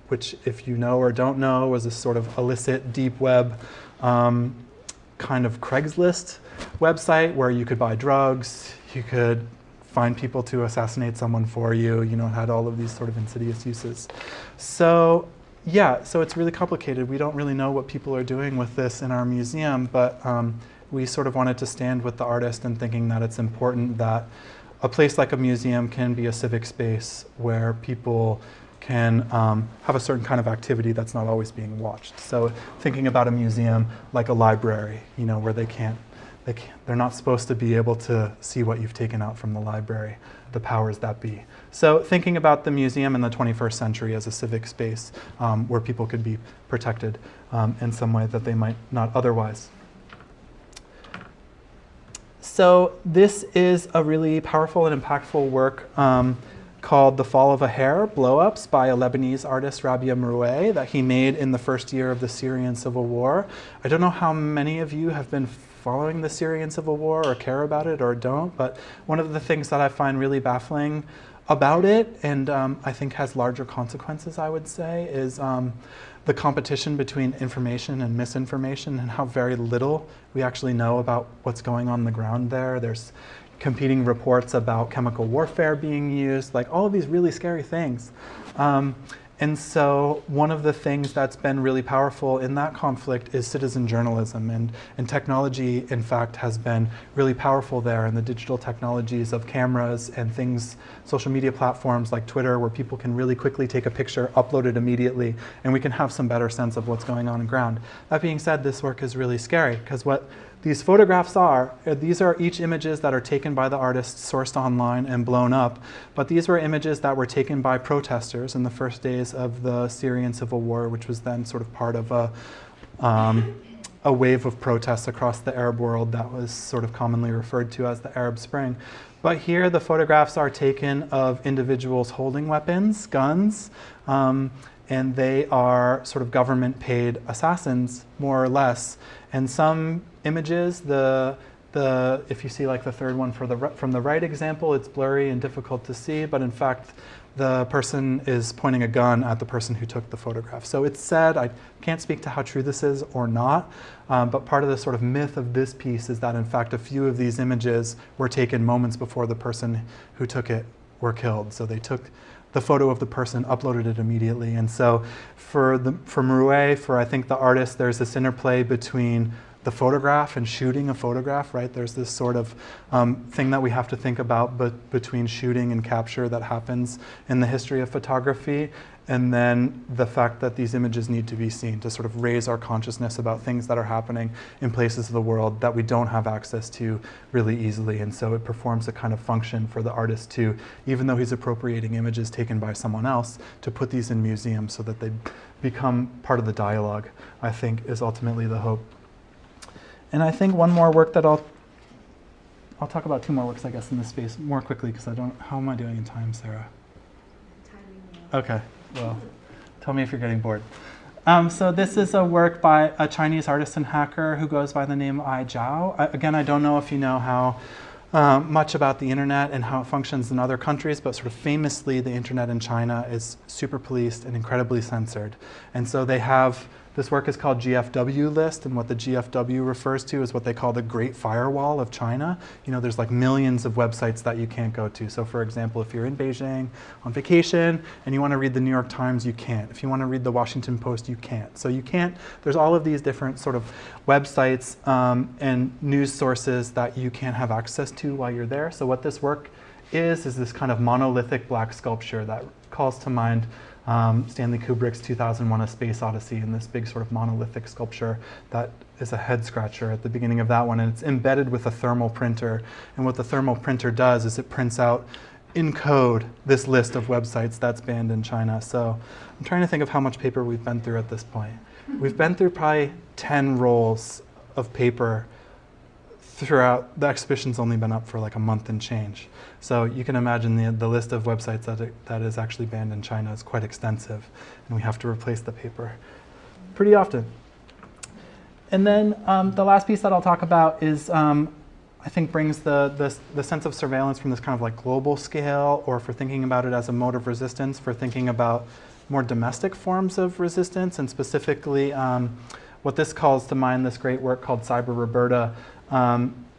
C: which if you know or don't know was a sort of illicit deep web kind of Craigslist website where you could buy drugs, you could find people to assassinate someone for you, it had all of these sort of insidious uses. So yeah, so it's really complicated. We don't really know what people are doing with this in our museum, but we sort of wanted to stand with the artist in thinking that it's important that a place like a museum can be a civic space where people can have a certain kind of activity that's not always being watched. So thinking about a museum like a library, where they're not supposed to be able to see what you've taken out from the library, the powers that be. So thinking about the museum in the 21st century as a civic space where people could be protected in some way that they might not otherwise. So this is a really powerful and impactful work called The Fall of a Hair, Blow-Ups by a Lebanese artist, Rabia Mroué, that he made in the first year of the Syrian civil war. I don't know how many of you have been following the Syrian civil war or care about it or don't, but one of the things that I find really baffling about it, and I think has larger consequences, I would say, is the competition between information and misinformation and how very little we actually know about what's going on the ground there. There's competing reports about chemical warfare being used, like all of these really scary things. And so one of the things that's been really powerful in that conflict is citizen journalism, and technology, in fact, has been really powerful there, and the digital technologies of cameras and things, social media platforms like Twitter, where people can really quickly take a picture, upload it immediately, and we can have some better sense of what's going on ground. That being said, this work is really scary, because what these photographs these are each images that are taken by the artist, sourced online and blown up, but these were images that were taken by protesters in the first days of the Syrian civil war, which was then sort of part of a wave of protests across the Arab world that was sort of commonly referred to as the Arab Spring. But here the photographs are taken of individuals holding weapons, guns, and they are sort of government-paid assassins, more or less. And some images, if you see like the third one from the right example, it's blurry and difficult to see, but in fact, the person is pointing a gun at the person who took the photograph. So it's said, I can't speak to how true this is or not, but part of the sort of myth of this piece is that in fact a few of these images were taken moments before the person who took it were killed. So they took the photo of the person, uploaded it immediately. And so for Mroué, for I think the artist, there's this interplay between the photograph and shooting a photograph, right? There's this sort of thing that we have to think about between shooting and capture that happens in the history of photography. and then the fact that these images need to be seen to sort of raise our consciousness about things that are happening in places of the world that we don't have access to really easily. And so it performs a kind of function for the artist to, even though he's appropriating images taken by someone else, to put these in museums so that they become part of the dialogue, I think is ultimately the hope. And I think one more work that I'll talk about two more works, I guess, in this space more quickly, because how am I doing in time, Sarah? Okay, well, tell me if you're getting bored. So this is a work by a Chinese artist and hacker who goes by the name Ai Zhao. Again, I don't know if you know how much about the internet and how it functions in other countries, but sort of famously, the internet in China is super policed and incredibly censored. And so they have, this work is called GFW list, and what the GFW refers to is what they call the Great Firewall of China. You know, there's like millions of websites that you can't go to. So for example, if you're in Beijing on vacation and you want to read the New York Times, you can't. If you want to read the Washington Post, you can't. So you can't, there's all of these different sort of websites and news sources that you can't have access to while you're there. So what this work is this kind of monolithic black sculpture that calls to mind Stanley Kubrick's 2001: A Space Odyssey, and this big sort of monolithic sculpture that is a head scratcher at the beginning of that one, and it's embedded with a thermal printer. And what the thermal printer does is it prints out in code this list of websites that's banned in China. So I'm trying to think of how much paper we've been through at this point. We've been through probably 10 rolls of paper throughout. The exhibition's only been up for like a month and change. So you can imagine the list of websites that is actually banned in China is quite extensive, and we have to replace the paper pretty often. And then the last piece that I'll talk about is, I think brings the sense of surveillance from this kind of like global scale, or for thinking about it as a mode of resistance, for thinking about more domestic forms of resistance, and specifically what this calls to mind, this great work called Cyber Roberta,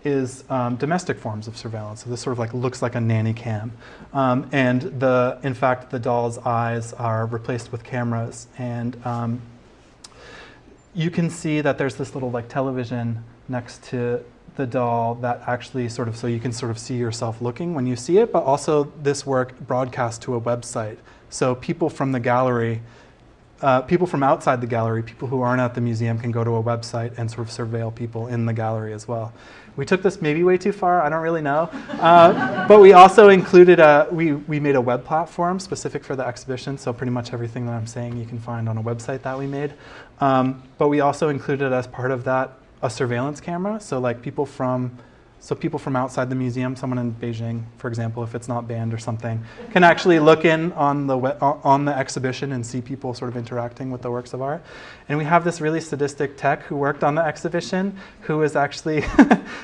C: is domestic forms of surveillance. So this sort of like looks like a nanny cam. And in fact, the doll's eyes are replaced with cameras. And you can see that there's this little like television next to the doll that actually sort of, so you can sort of see yourself looking when you see it, but also this work broadcast to a website. So people from the gallery, people from outside the gallery, people who aren't at the museum, can go to a website and sort of surveil people in the gallery as well. We took this maybe way too far, I don't really know. But we also included, we made a web platform specific for the exhibition, so pretty much everything that I'm saying you can find on a website that we made. But we also included as part of that a surveillance camera, so like people from outside the museum, someone in Beijing, for example, if it's not banned or something, can actually look in on the exhibition and see people sort of interacting with the works of art. And we have this really sadistic tech who worked on the exhibition, who is actually,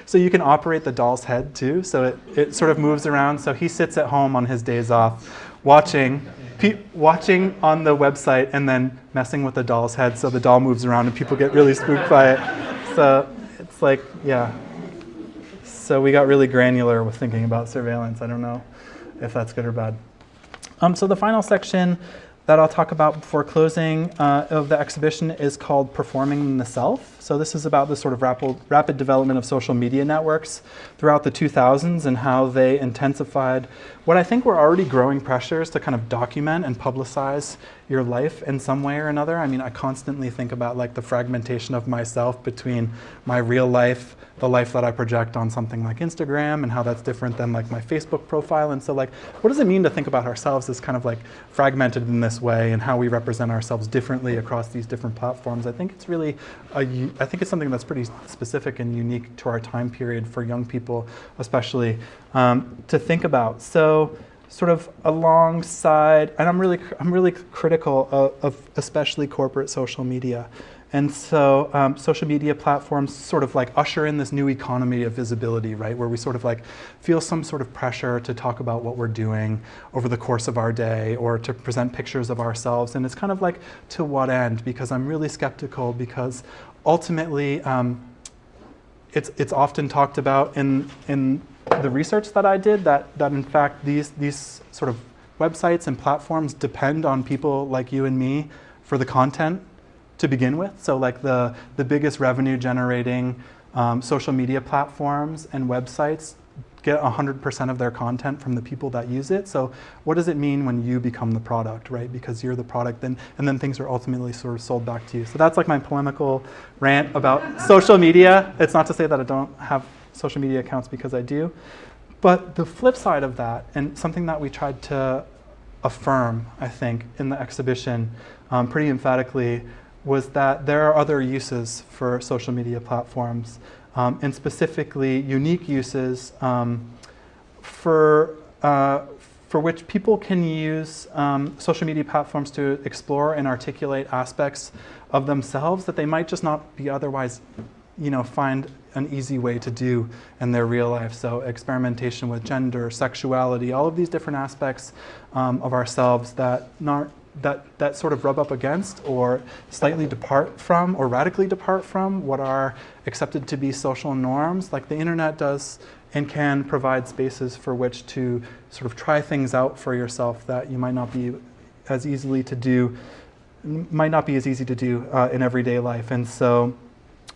C: so you can operate the doll's head too, so it sort of moves around. So he sits at home on his days off, watching on the website and then messing with the doll's head, so the doll moves around and people get really spooked by it. So it's like, yeah. So we got really granular with thinking about surveillance. I don't know if that's good or bad. So the final section that I'll talk about before closing of the exhibition is called Performing the Self. So this is about the sort of rapid development of social media networks throughout the 2000s and how they intensified what I think were already growing pressures to kind of document and publicize your life in some way or another. I mean, I constantly think about like the fragmentation of myself between my real life, the life that I project on something like Instagram, and how that's different than like my Facebook profile. And so like, what does it mean to think about ourselves as kind of like fragmented in this way, and how we represent ourselves differently across these different platforms? I think it's really, I think it's something that's pretty specific and unique to our time period for young people, especially to think about. So sort of alongside, and I'm really critical of especially corporate social media. And so social media platforms sort of like usher in this new economy of visibility, right? Where we sort of like feel some sort of pressure to talk about what we're doing over the course of our day, or to present pictures of ourselves. And it's kind of like, to what end? Because I'm really skeptical, because ultimately it's often talked about in the research that I did that in fact these sort of websites and platforms depend on people like you and me for the content to begin with. So like the biggest revenue generating social media platforms and websites get 100% of their content from the people that use it. So what does it mean when you become the product, right? Because you're the product, and then things are ultimately sort of sold back to you. So that's like my polemical rant about social media. It's not to say that I don't have social media accounts, because I do. But the flip side of that, and something that we tried to affirm, I think, in the exhibition pretty emphatically, was that there are other uses for social media platforms, and specifically unique uses for which people can use social media platforms to explore and articulate aspects of themselves that they might just not be otherwise, find an easy way to do in their real life. So experimentation with gender, sexuality, all of these different aspects of ourselves that sort of rub up against or slightly depart from or radically depart from what are accepted to be social norms, like the internet does and can provide spaces for which to sort of try things out for yourself that you might not be as easy to do in everyday life. And so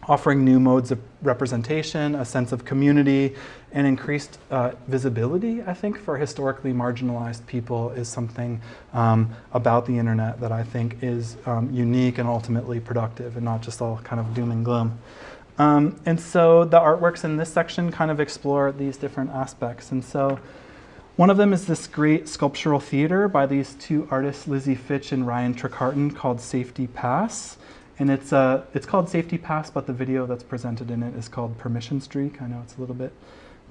C: offering new modes of representation, a sense of community, and increased visibility, I think, for historically marginalized people is something about the internet that I think is unique and ultimately productive, and not just all kind of doom and gloom. And so the artworks in this section kind of explore these different aspects. And so one of them is this great sculptural theater by these two artists, Lizzie Fitch and Ryan Trecarton, called Safety Pass. And it's called Safety Pass, but the video that's presented in it is called Permission Streak. I know it's a little bit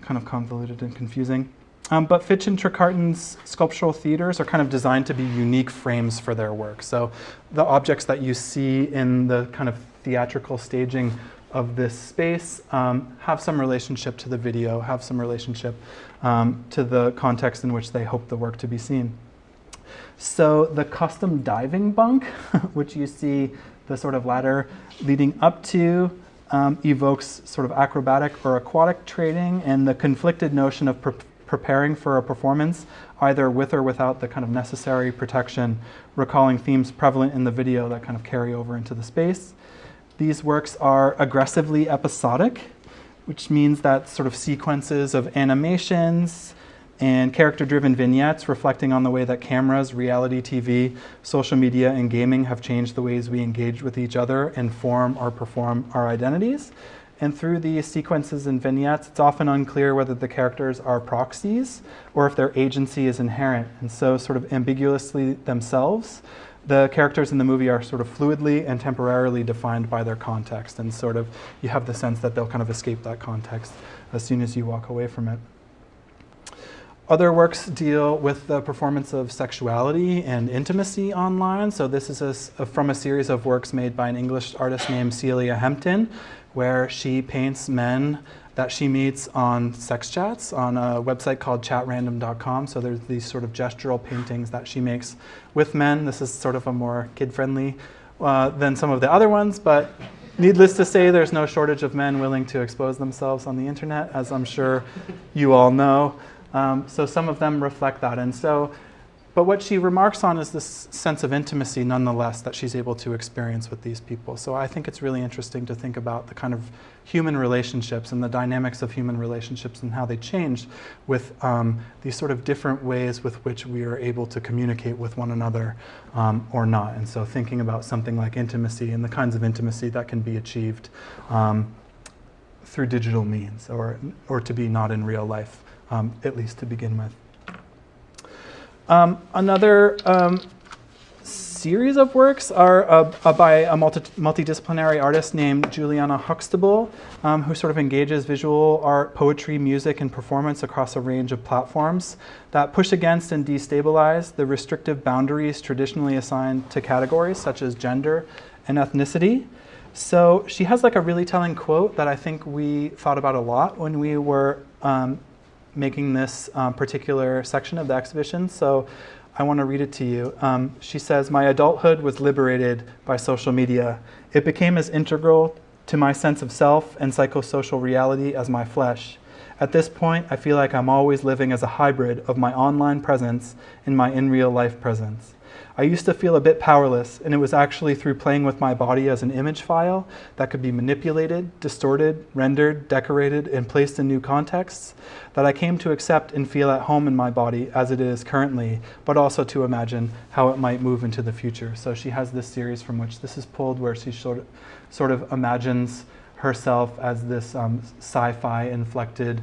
C: kind of convoluted and confusing. But Fitch and Trecarton's sculptural theaters are kind of designed to be unique frames for their work. So the objects that you see in the kind of theatrical staging of this space have some relationship to the video, have some relationship to the context in which they hope the work to be seen. So the custom diving bunk, which you see the sort of ladder leading up to, evokes sort of acrobatic or aquatic training and the conflicted notion of preparing for a performance, either with or without the kind of necessary protection, recalling themes prevalent in the video that kind of carry over into the space. These works are aggressively episodic, which means that sort of sequences of animations and character-driven vignettes reflecting on the way that cameras, reality TV, social media, and gaming have changed the ways we engage with each other and form or perform our identities. And through these sequences and vignettes, it's often unclear whether the characters are proxies or if their agency is inherent. And so sort of ambiguously themselves, the characters in the movie are sort of fluidly and temporarily defined by their context. And sort of you have the sense that they'll kind of escape that context as soon as you walk away from it. Other works deal with the performance of sexuality and intimacy online. So this is from a series of works made by an English artist named Celia Hempton, where she paints men that she meets on sex chats on a website called chatrandom.com. So there's these sort of gestural paintings that she makes with men. This is sort of a more kid-friendly than some of the other ones, but needless to say, there's no shortage of men willing to expose themselves on the internet, as I'm sure you all know. So some of them reflect that. And so, but what she remarks on is this sense of intimacy, nonetheless, that she's able to experience with these people. So I think it's really interesting to think about the kind of human relationships and the dynamics of human relationships and how they change with these sort of different ways with which we are able to communicate with one another or not. And so thinking about something like intimacy and the kinds of intimacy that can be achieved through digital means or to be not in real life. At least to begin with. Another series of works are by a multidisciplinary artist named Juliana Huxtable, who sort of engages visual art, poetry, music, and performance across a range of platforms that push against and destabilize the restrictive boundaries traditionally assigned to categories such as gender and ethnicity. So she has like a really telling quote that I think we thought about a lot when we were making this particular section of the exhibition. So I want to read it to you. She says, "My adulthood was liberated by social media. It became as integral to my sense of self and psychosocial reality as my flesh. At this point, I feel like I'm always living as a hybrid of my online presence and my in real life presence. I used to feel a bit powerless, and it was actually through playing with my body as an image file that could be manipulated, distorted, rendered, decorated, and placed in new contexts that I came to accept and feel at home in my body as it is currently, but also to imagine how it might move into the future. So she has this series from which this is pulled, where she sort of imagines herself as this sci-fi inflected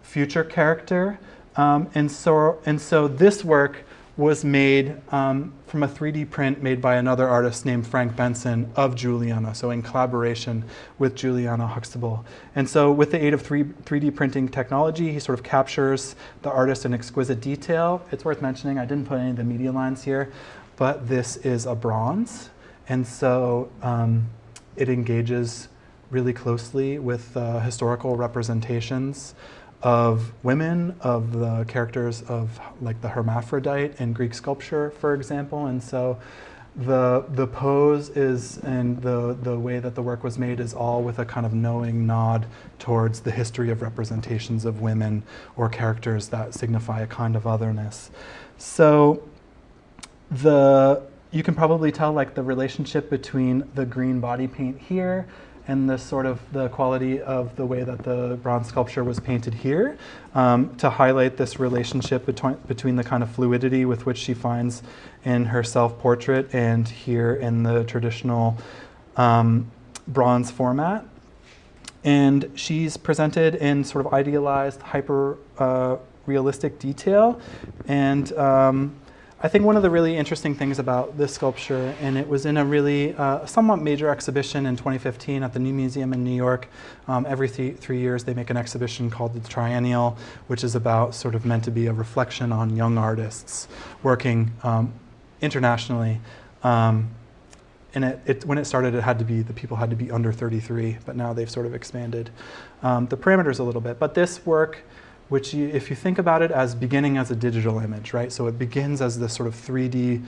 C: future character. And so this work was made from a 3D print made by another artist named Frank Benson of Juliana, so in collaboration with Juliana Huxtable. And so with the aid of 3D printing technology, he sort of captures the artist in exquisite detail. It's worth mentioning, I didn't put any of the media lines here, but this is a bronze. And so it engages really closely with historical representations of women, of the characters of like the hermaphrodite in Greek sculpture, for example. And so the pose is, and the way that the work was made is all with a kind of knowing nod towards the history of representations of women or characters that signify a kind of otherness. So you can probably tell like the relationship between the green body paint here and the sort of the quality of the way that the bronze sculpture was painted here, to highlight this relationship between the kind of fluidity with which she finds in her self-portrait and here in the traditional bronze format. And she's presented in sort of idealized, hyper realistic detail. And I think one of the really interesting things about this sculpture, and it was in a really somewhat major exhibition in 2015 at the New Museum in New York. Every 3 years they make an exhibition called the Triennial, which is about sort of meant to be a reflection on young artists working internationally. And when it started, the people had to be under 33, but now they've sort of expanded the parameters a little bit. But this work, which if you think about it as beginning as a digital image, right? So it begins as this sort of 3D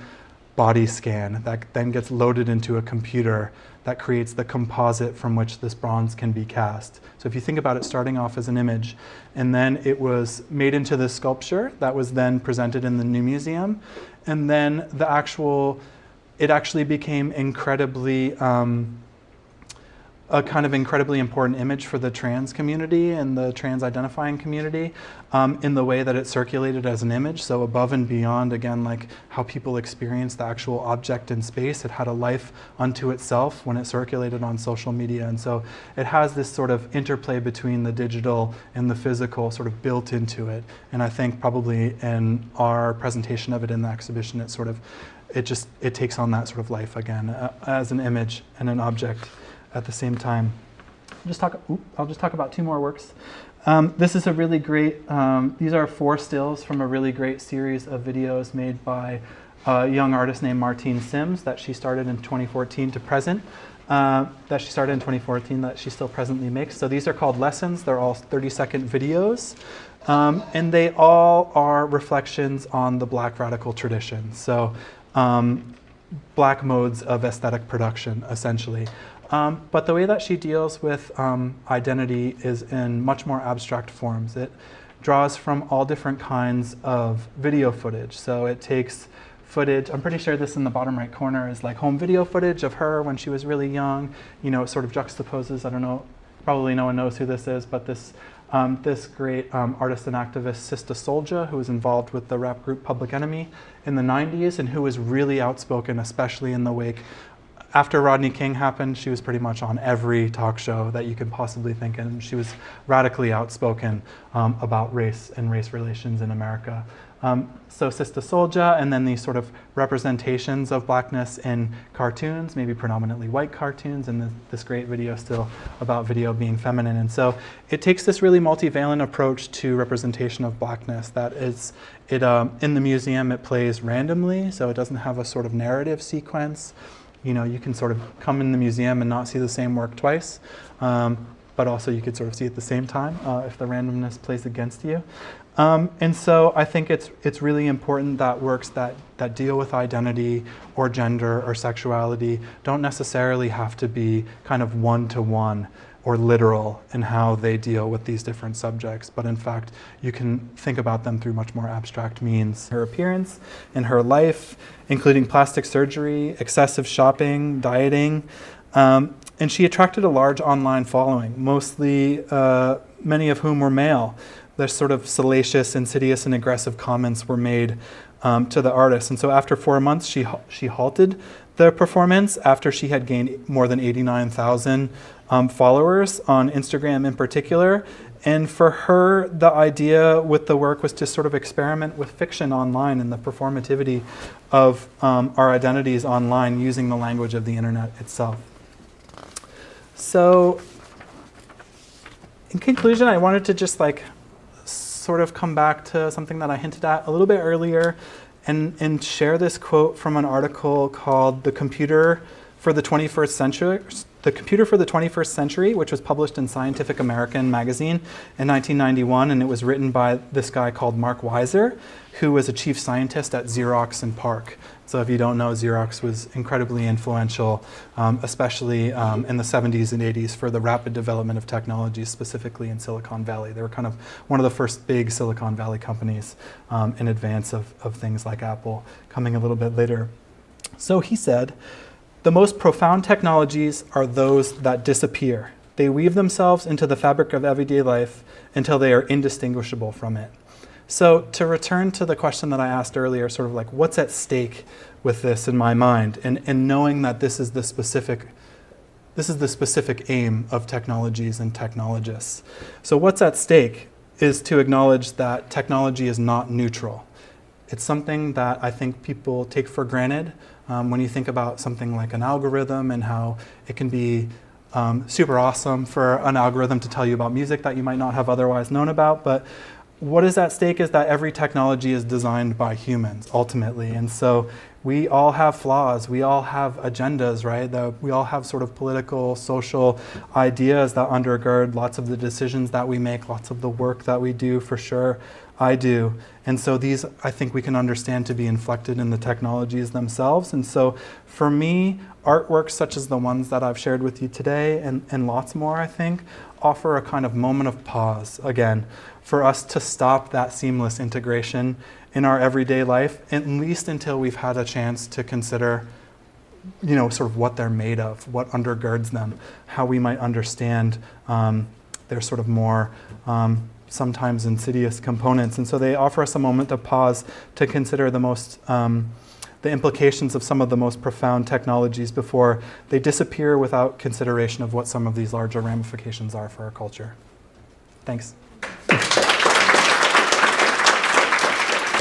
C: body scan that then gets loaded into a computer that creates the composite from which this bronze can be cast. So if you think about it starting off as an image, and then it was made into this sculpture that was then presented in the New Museum, and then it actually became incredibly, a kind of incredibly important image for the trans community and the trans identifying community in the way that it circulated as an image. So above and beyond, again, like how people experience the actual object in space, it had a life unto itself when it circulated on social media. And so it has this sort of interplay between the digital and the physical sort of built into it. And I think probably in our presentation of it in the exhibition, it takes on that sort of life again as an image and an object at the same time. I'll just talk about two more works. This is a really great, these are 4 stills from a really great series of videos made by a young artist named Martine Sims that she started in 2014 to present, that she still presently makes. So these are called Lessons. They're all 30-second videos. And they all are reflections on the Black radical tradition. So Black modes of aesthetic production, essentially. But the way that she deals with identity is in much more abstract forms. It draws from all different kinds of video footage. So it takes footage, I'm pretty sure this in the bottom right corner is like home video footage of her when she was really young. You know, it sort of juxtaposes, I don't know, probably no one knows who this is, but this great artist and activist, Sista Soldier, who was involved with the rap group Public Enemy in the 90s and who was really outspoken, especially in the wake. After Rodney King happened, she was pretty much on every talk show that you can possibly think of, and she was radically outspoken about race and race relations in America. So Sista Soldier, and then these sort of representations of Blackness in cartoons, maybe predominantly white cartoons, and this great video still about video being feminine. And so it takes this really multivalent approach to representation of Blackness that is, in the museum it plays randomly, so it doesn't have a sort of narrative sequence. You know, you can sort of come in the museum and not see the same work twice, but also you could sort of see it at the same time if the randomness plays against you. And so I think it's really important that works that deal with identity or gender or sexuality don't necessarily have to be kind of one-to-one. or literal in how they deal with these different subjects, but in fact, you can think about them through much more abstract means. Her appearance and her life, including plastic surgery, excessive shopping, dieting, and she attracted a large online following, mostly many of whom were male. Their sort of salacious, insidious, and aggressive comments were made to the artist. And so after 4 months, she halted the performance after she had gained more than 89,000 followers on Instagram in particular. And for her, the idea with the work was to sort of experiment with fiction online and the performativity of our identities online using the language of the internet itself. So in conclusion, I wanted to just sort of come back to something that I hinted at a little bit earlier and share this quote from an article called The Computer for the 21st Century, which was published in Scientific American magazine in 1991, and it was written by this guy called Mark Weiser, who was a chief scientist at Xerox and PARC. So if you don't know, Xerox was incredibly influential, especially in the 70s and 80s for the rapid development of technology, specifically in Silicon Valley. They were kind of one of the first big Silicon Valley companies in advance of things like Apple coming a little bit later. So he said, "The most profound technologies are those that disappear. They weave themselves into the fabric of everyday life until they are indistinguishable from it." So to return to the question that I asked earlier, sort of what's at stake with this in my mind, and knowing that this is the specific aim of technologies and technologists. So what's at stake is to acknowledge that technology is not neutral. It's something that I think people take for granted when you think about something like an algorithm and how it can be super awesome for an algorithm to tell you about music that you might not have otherwise known about. But what is at stake is that every technology is designed by humans, ultimately. And so we all have flaws. We all have agendas, right? We all have sort of political, social ideas that undergird lots of the decisions that we make, lots of the work that we do, for sure. I do. And so these, I think we can understand to be inflected in the technologies themselves. And so for me, artworks such as the ones that I've shared with you today, and lots more, I think, offer a kind of moment of pause, again, for us to stop that seamless integration in our everyday life, at least until we've had a chance to consider, sort of what they're made of, what undergirds them, how we might understand their sort of more sometimes insidious components. And so they offer us a moment of pause to consider the implications of some of the most profound technologies before they disappear without consideration of what some of these larger ramifications are for our culture. Thanks.